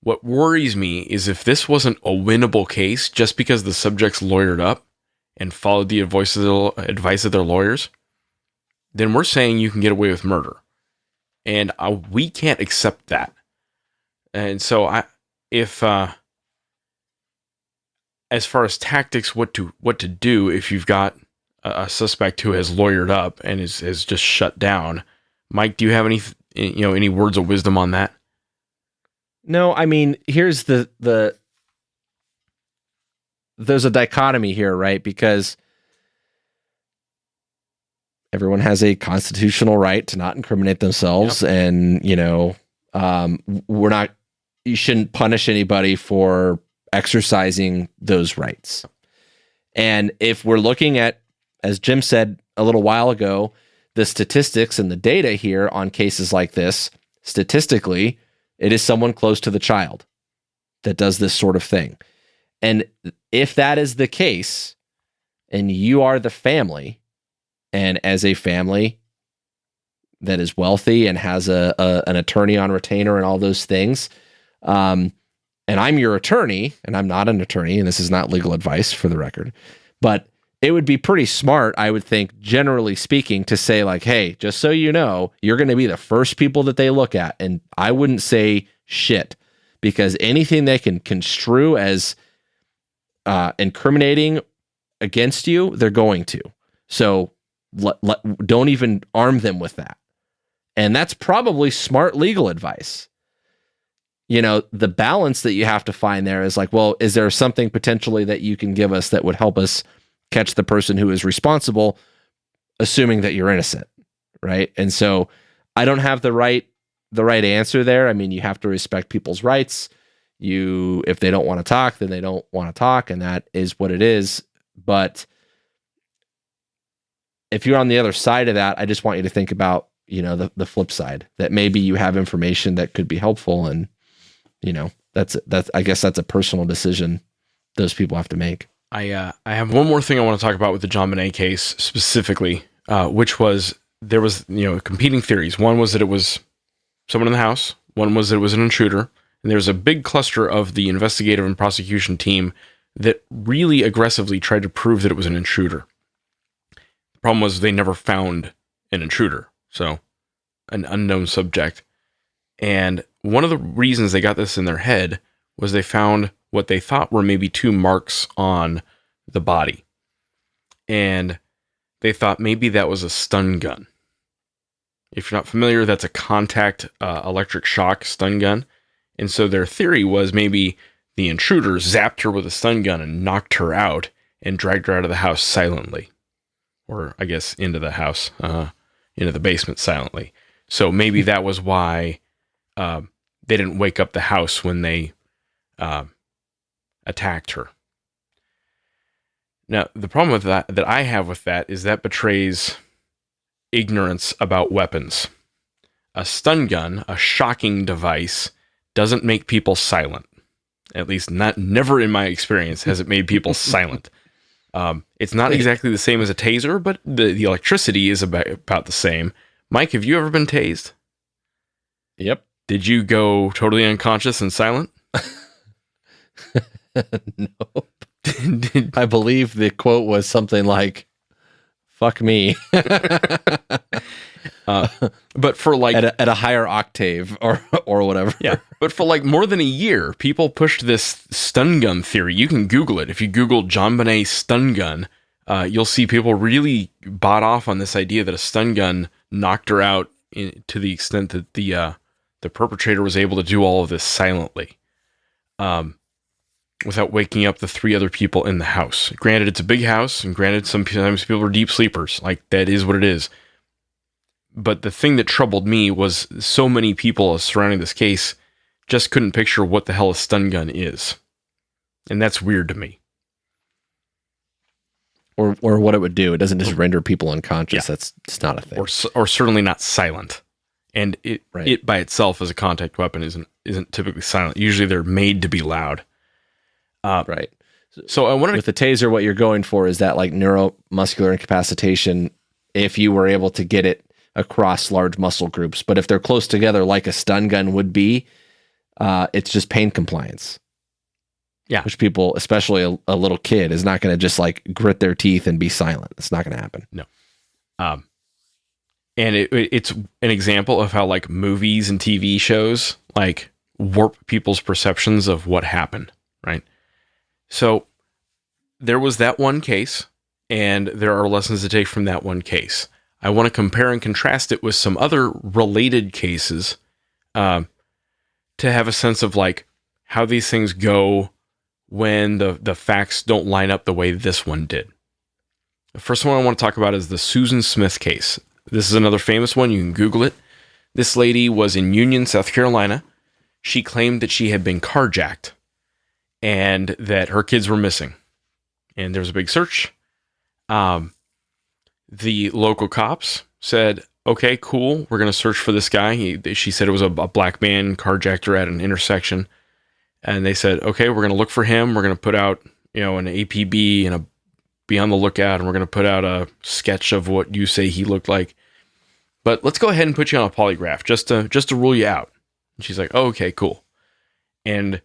what worries me is if this wasn't a winnable case just because the subjects lawyered up and followed the advice of their lawyers, then we're saying you can get away with murder. And we can't accept that. And so if as far as tactics, what to do if you've got a suspect who has lawyered up and has just shut down, Mike, do you have any words of wisdom on that? No, I mean, here's there's a dichotomy here, right? Because everyone has a constitutional right to not incriminate themselves. Yep. And, you shouldn't punish anybody for exercising those rights. And if we're looking at, as Jim said a little while ago, the statistics and the data here on cases like this, statistically, it is someone close to the child that does this sort of thing. And if that is the case, and you are the family, and as a family that is wealthy and has an attorney on retainer and all those things, and I'm your attorney, and I'm not an attorney, and this is not legal advice for the record, but it would be pretty smart, I would think, generally speaking, to say like, hey, just so you know, you're going to be the first people that they look at. And I wouldn't say shit, because anything they can construe as incriminating against you, they're going to. So don't even arm them with that. And that's probably smart legal advice. The balance that you have to find there is like, well, is there something potentially that you can give us that would help us catch the person who is responsible, assuming that you're innocent, right? And so I don't have the right answer there. I mean, you have to respect people's rights. If they don't want to talk, then they don't want to talk, and that is what it is. But if you're on the other side of that, I just want you to think about, the flip side, that maybe you have information that could be helpful, and I guess that's a personal decision those people have to make. I have one more thing I want to talk about with the Jon Benet case specifically, which was there was competing theories. One was that it was someone in the house. One was that it was an intruder. And there's a big cluster of the investigative and prosecution team that really aggressively tried to prove that it was an intruder. The problem was they never found an intruder, so an unknown subject. And one of the reasons they got this in their head was they found what they thought were maybe 2 marks on the body. And they thought maybe that was a stun gun. If you're not familiar, that's a contact electric shock stun gun. And so their theory was maybe the intruder zapped her with a stun gun and knocked her out and dragged her out of the house silently. Or I guess into the house, into the basement silently. So maybe that was why they didn't wake up the house when they attacked her. Now, the problem with that I have with that is that betrays ignorance about weapons. A stun gun, a shocking device, doesn't make people silent. At least never in my experience has it made people silent. It's not exactly the same as a taser, but the electricity is about the same. Mike, have you ever been tased? Yep. Did you go totally unconscious and silent? Nope. I believe the quote was something like, "Fuck me." But for like at a higher octave or whatever. Yeah. But for like more than a year, people pushed this stun gun theory. You can Google it. If you Google Jon Benet stun gun, you'll see people really bought off on this idea that a stun gun knocked her out to the extent that the perpetrator was able to do all of this silently, without waking up the 3 other people in the house. Granted, it's a big house, and granted, sometimes people are deep sleepers. Like, that is what it is. But the thing that troubled me was so many people surrounding this case just couldn't picture what the hell a stun gun is. And that's weird to me. Or what it would do. It doesn't just render people unconscious. Yeah. That's just not a thing. Or certainly not silent. And it by itself as a contact weapon isn't typically silent. Usually they're made to be loud. Right. So I wanted with the taser, what you're going for is that like neuromuscular incapacitation if you were able to get it across large muscle groups. But if they're close together, like a stun gun would be, it's just pain compliance. Yeah. Which people, especially a little kid, is not going to just like grit their teeth and be silent. It's not going to happen. No. And it's an example of how like movies and TV shows like warp people's perceptions of what happened, right? So there was that one case, and there are lessons to take from that one case. I want to compare and contrast it with some other related cases to have a sense of like how these things go when the facts don't line up the way this one did. The first one I want to talk about is the Susan Smith case. This is another famous one. You can Google it. This lady was in Union, South Carolina. She claimed that she had been carjacked and that her kids were missing. And there was a big search. The local cops said, okay, cool. We're going to search for this guy. She said it was a black man carjacked her at an intersection. And they said, okay, we're going to look for him. We're going to put out, an APB and be on the lookout. And we're going to put out a sketch of what you say he looked like. But let's go ahead and put you on a polygraph just to rule you out. And she's like, oh, okay, cool. And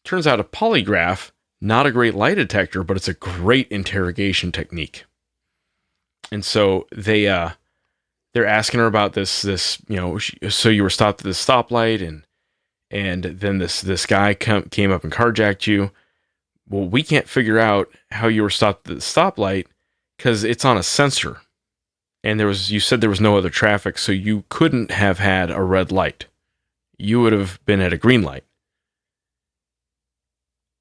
turns out a polygraph, not a great lie detector, but it's a great interrogation technique. And so they're asking her about this, so you were stopped at this stoplight and then this guy came up and carjacked you. Well, we can't figure out how you were stopped at the stoplight because it's on a sensor. And you said there was no other traffic, so you couldn't have had a red light. You would have been at a green light.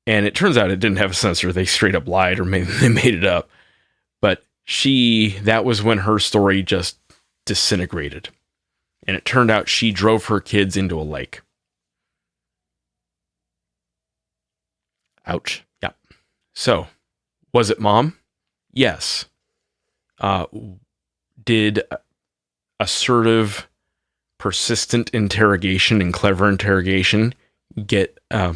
And it turns out it didn't have a sensor. They straight up lied, or maybe they made it up. But that was when her story just disintegrated. And it turned out she drove her kids into a lake. Ouch. Yeah. So, was it mom? Yes. Did assertive, persistent interrogation and clever interrogation get a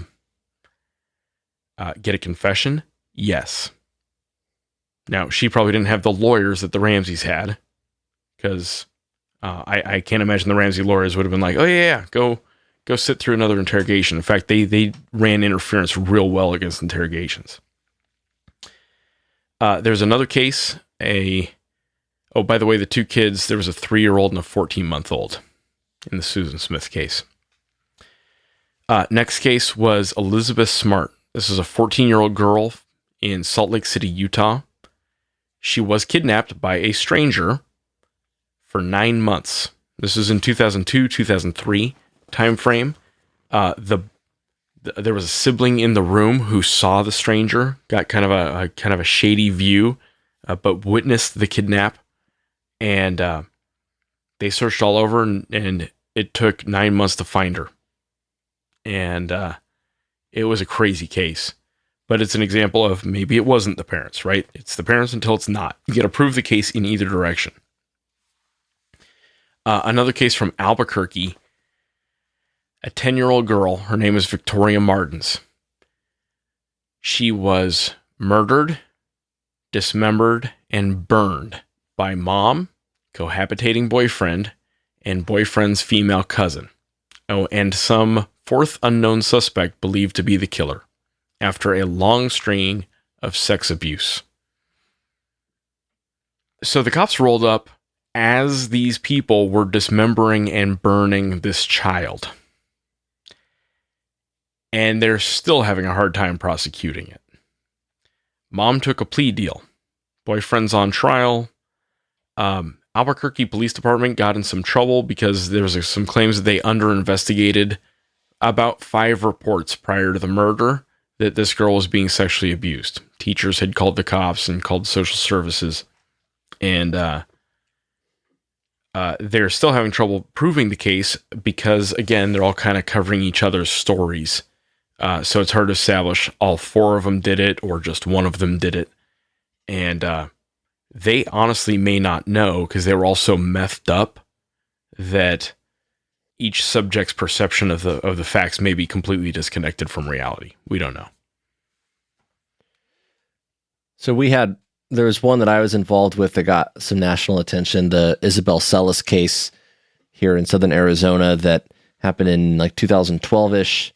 confession? Yes. Now, she probably didn't have the lawyers that the Ramseys had, because I can't imagine the Ramsey lawyers would have been like, oh yeah, go sit through another interrogation. In fact, they ran interference real well against interrogations. There's another case, by the way, the two kids, there was a 3-year-old and a 14-month-old in the Susan Smith case. Next case was Elizabeth Smart. This is a 14-year-old girl in Salt Lake City, Utah. She was kidnapped by a stranger for 9 months. This is in 2002, 2003 time frame. There was a sibling in the room who saw the stranger, got kind of a shady view, but witnessed the kidnap, and they searched all over, and it took 9 months to find her. And it was a crazy case, but it's an example of maybe it wasn't the parents, right? It's the parents until it's not. You got to prove the case in either direction. Another case from Albuquerque, a 10-year-old girl, her name is Victoria Martins. She was murdered, dismembered, and burned by mom, cohabitating boyfriend, and boyfriend's female cousin. Oh, and some fourth unknown suspect believed to be the killer, after a long string of sex abuse. So the cops rolled up as these people were dismembering and burning this child. And they're still having a hard time prosecuting it. Mom took a plea deal. Boyfriend's on trial. Albuquerque Police Department got in some trouble because there was some claims that they under-investigated about 5 reports prior to the murder that this girl was being sexually abused. Teachers had called the cops and called social services. And they're still having trouble proving the case because, again, they're all kind of covering each other's stories. So it's hard to establish all 4 of them did it or just one of them did it. And they honestly may not know because they were all so methed up that each subject's perception of the facts may be completely disconnected from reality. We don't know. So there was one that I was involved with that got some national attention, the Isabel Celis case here in Southern Arizona that happened in like 2012-ish.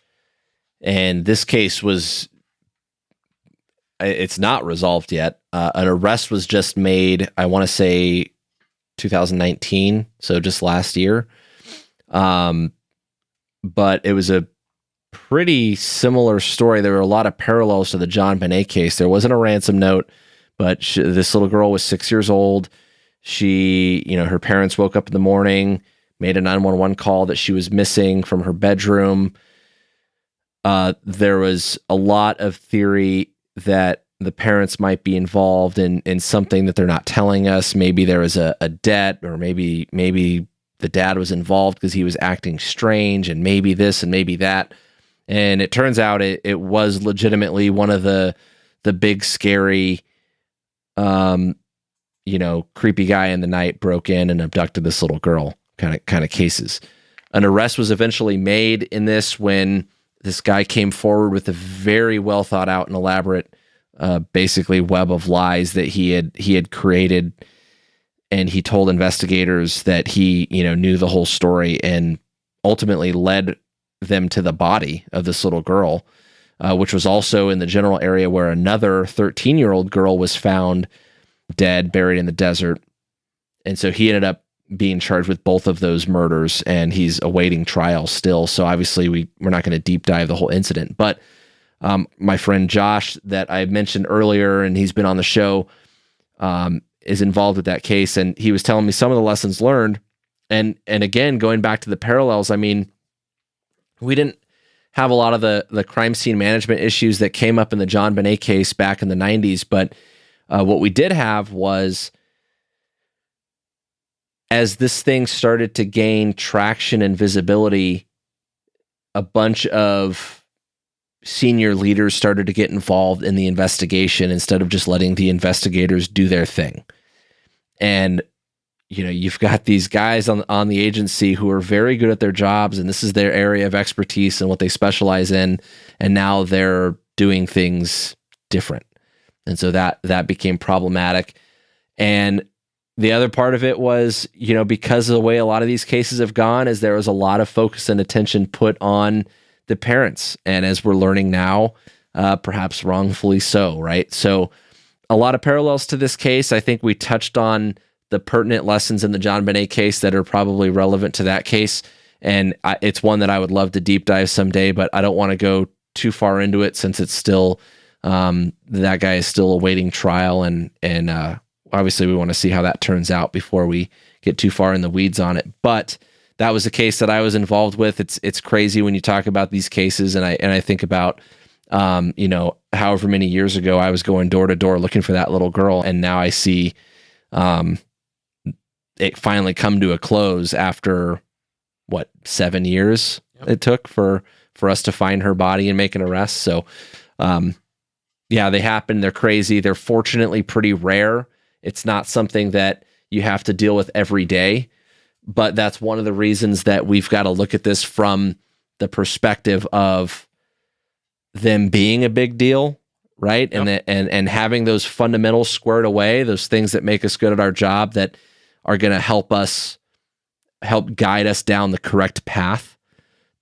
And this case it's not resolved yet. An arrest was just made, I want to say 2019, so just last year. But it was a pretty similar story. There were a lot of parallels to the Jon Benet case. There wasn't a ransom note, but this little girl was 6 years old. She, her parents woke up in the morning, made a 911 call that she was missing from her bedroom. There was a lot of theory that the parents might be involved in something that they're not telling us. Maybe there was a debt, or maybe the dad was involved because he was acting strange, and maybe this and maybe that. And it turns out it was legitimately one of the big scary, creepy guy in the night broke in and abducted this little girl kind of cases. An arrest was eventually made in this when this guy came forward with a very well thought out and elaborate, basically web of lies that he had created, and he told investigators that he knew the whole story, and ultimately led them to the body of this little girl, which was also in the general area where another 13-year-old girl was found dead, buried in the desert. And so he ended up being charged with both of those murders, and he's awaiting trial still. So obviously we're not going to deep dive the whole incident, but my friend Josh that I mentioned earlier, and he's been on the show, is involved with that case. And he was telling me some of the lessons learned. And again, going back to the parallels, I mean, we didn't have a lot of the crime scene management issues that came up in the Jon Benet case back in the 90s. But what we did have was, as this thing started to gain traction and visibility, a bunch of senior leaders started to get involved in the investigation instead of just letting the investigators do their thing. And, you've got these guys on the agency who are very good at their jobs, and this is their area of expertise and what they specialize in. And now they're doing things different. And so that became problematic. And the other part of it was, because of the way a lot of these cases have gone, is there was a lot of focus and attention put on the parents. And as we're learning now, perhaps wrongfully so, right? So a lot of parallels to this case. I think we touched on the pertinent lessons in the Jon Benet case that are probably relevant to that case. And it's one that I would love to deep dive someday, but I don't want to go too far into it since it's still, that guy is still awaiting trial. And obviously we want to see how that turns out before we get too far in the weeds on it. But that was a case that I was involved with. It's crazy when you talk about these cases. And I think about, however many years ago I was going door to door looking for that little girl. And now I see, it finally come to a close after 7 years it took for us to find her body and make an arrest. So, they happen. They're crazy. They're fortunately pretty rare. It's not something that you have to deal with every day, but that's one of the reasons that we've got to look at this from the perspective of them being a big deal, right? Yep. And having those fundamentals squared away, those things that make us good at our job that are going to help guide us down the correct path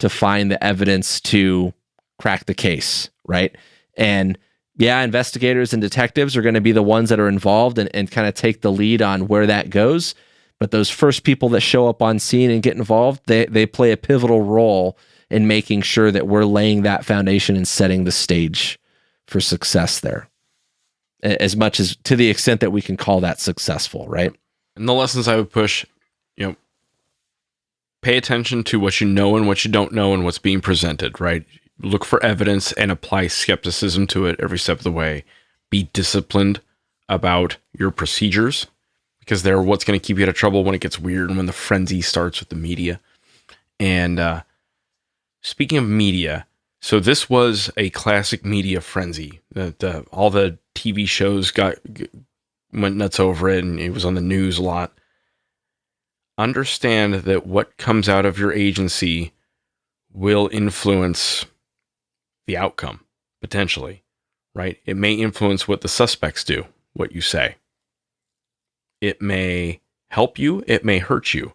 to find the evidence to crack the case, right? And investigators and detectives are going to be the ones that are involved and kind of take the lead on where that goes. But those first people that show up on scene and get involved, they play a pivotal role in making sure that we're laying that foundation and setting the stage for success there. As much as to the extent that we can call that successful, right? And the lessons I would push, pay attention to what you know and what you don't know and what's being presented, right? Look for evidence and apply skepticism to it every step of the way. Be disciplined about your procedures because they're what's going to keep you out of trouble when it gets weird and when the frenzy starts with the media. And speaking of media, so this was a classic media frenzy. All the TV shows went nuts over it, and it was on the news a lot. Understand that what comes out of your agency will influence the outcome, potentially, right? It may influence what the suspects do, what you say. It may help you, it may hurt you,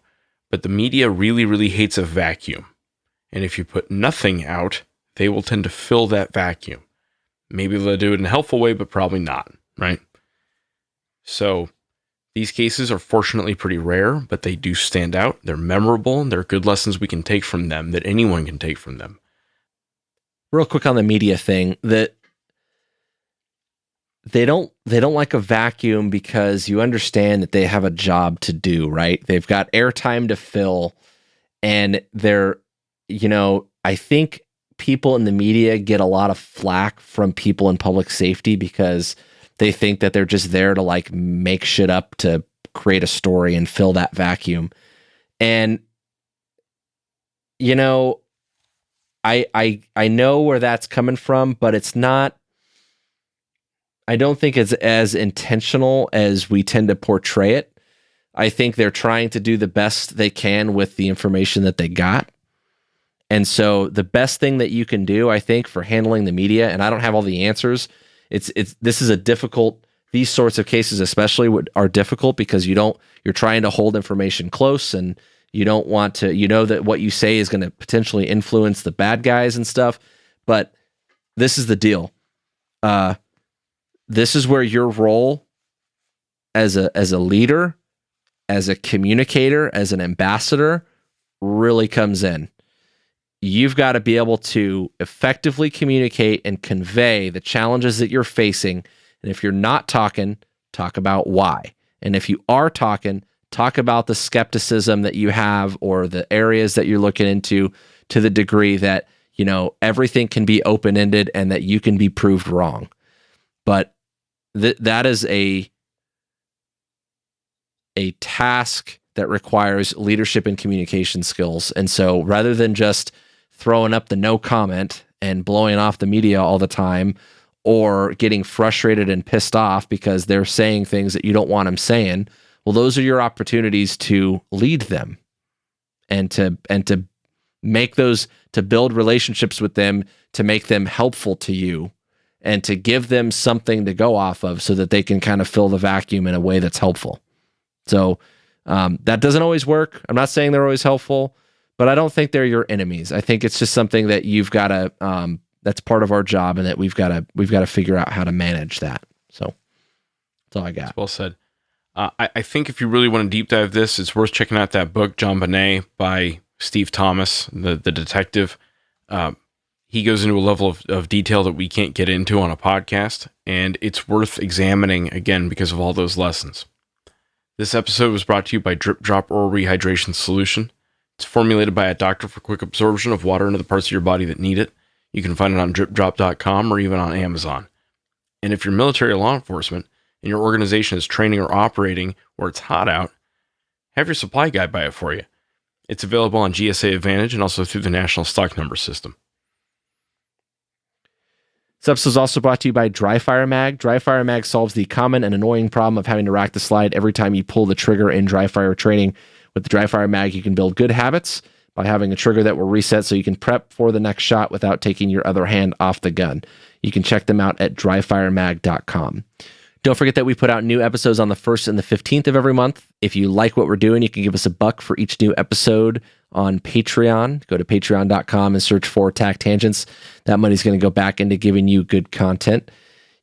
but the media really, really hates a vacuum. And if you put nothing out, they will tend to fill that vacuum. Maybe they'll do it in a helpful way, but probably not, right? So these cases are fortunately pretty rare, but they do stand out. They're memorable, and there are good lessons we can take from them that anyone can take from them. Real quick on the media thing, that they don't like a vacuum because you understand that they have a job to do, right? They've got airtime to fill, and I think people in the media get a lot of flack from people in public safety because they think that they're just there to make shit up to create a story and fill that vacuum. And, I know where that's coming from, but it's not, I don't think it's as intentional as we tend to portray it. I think they're trying to do the best they can with the information that they got. And so the best thing that you can do, I think, for handling the media, and I don't have all the answers, this is a difficult, these sorts of cases especially are difficult because you're trying to hold information close and you don't want to, that what you say is going to potentially influence the bad guys and stuff. But this is the deal. This is where your role as a leader, as a communicator, as an ambassador really comes in. You've got to be able to effectively communicate and convey the challenges that you're facing. And if you're not talking, talk about why. And if you are talking, talk about the skepticism that you have or the areas that you're looking into to the degree that, everything can be open-ended and that you can be proved wrong. But that is a task that requires leadership and communication skills. And so rather than just throwing up the no comment and blowing off the media all the time, or getting frustrated and pissed off because they're saying things that you don't want them saying, well, those are your opportunities to lead them and to make those, to build relationships with them, to make them helpful to you, and to give them something to go off of so that they can kind of fill the vacuum in a way that's helpful. So that doesn't always work. I'm not saying they're always helpful, but I don't think they're your enemies. I think it's just something that you've got to, that's part of our job, and that we've got to figure out how to manage that. So that's all I got. That's well said. I think if you really want to deep dive this, it's worth checking out that book, Jon Benet, by Steve Thomas, the detective. He goes into a level of detail that we can't get into on a podcast, and it's worth examining again because of all those lessons. This episode was brought to you by Drip Drop Oral Rehydration Solution. It's formulated by a doctor for quick absorption of water into the parts of your body that need it. You can find it on dripdrop.com or even on Amazon. And if you're military or law enforcement and your organization is training or operating where it's hot out, have your supply guy buy it for you. It's available on GSA Advantage and also through the National Stock Number System. This episode is also brought to you by Dry Fire Mag. Dry Fire Mag solves the common and annoying problem of having to rack the slide every time you pull the trigger in dry fire training. With the Dry Fire Mag, you can build good habits by having a trigger that will reset so you can prep for the next shot without taking your other hand off the gun. You can check them out at dryfiremag.com. Don't forget that we put out new episodes on the 1st and the 15th of every month. If you like what we're doing, you can give us $1 for each new episode on Patreon. Go to patreon.com and search for Tac Tangents. That money's going to go back into giving you good content.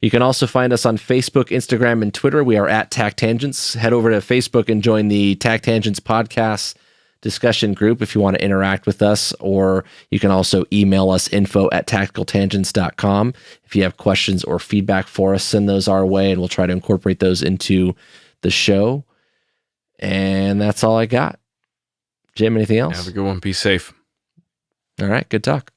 You can also find us on Facebook, Instagram, and Twitter. We are at Tac Tangents. Head over to Facebook and join the Tac Tangents podcast discussion group if you want to interact with us, or you can also email us info@tacticaltangents.com. If you have questions or feedback for us, send those our way, and we'll try to incorporate those into the show. And that's all I got. Jim, anything else? Have a good one. Be safe. All right. Good talk.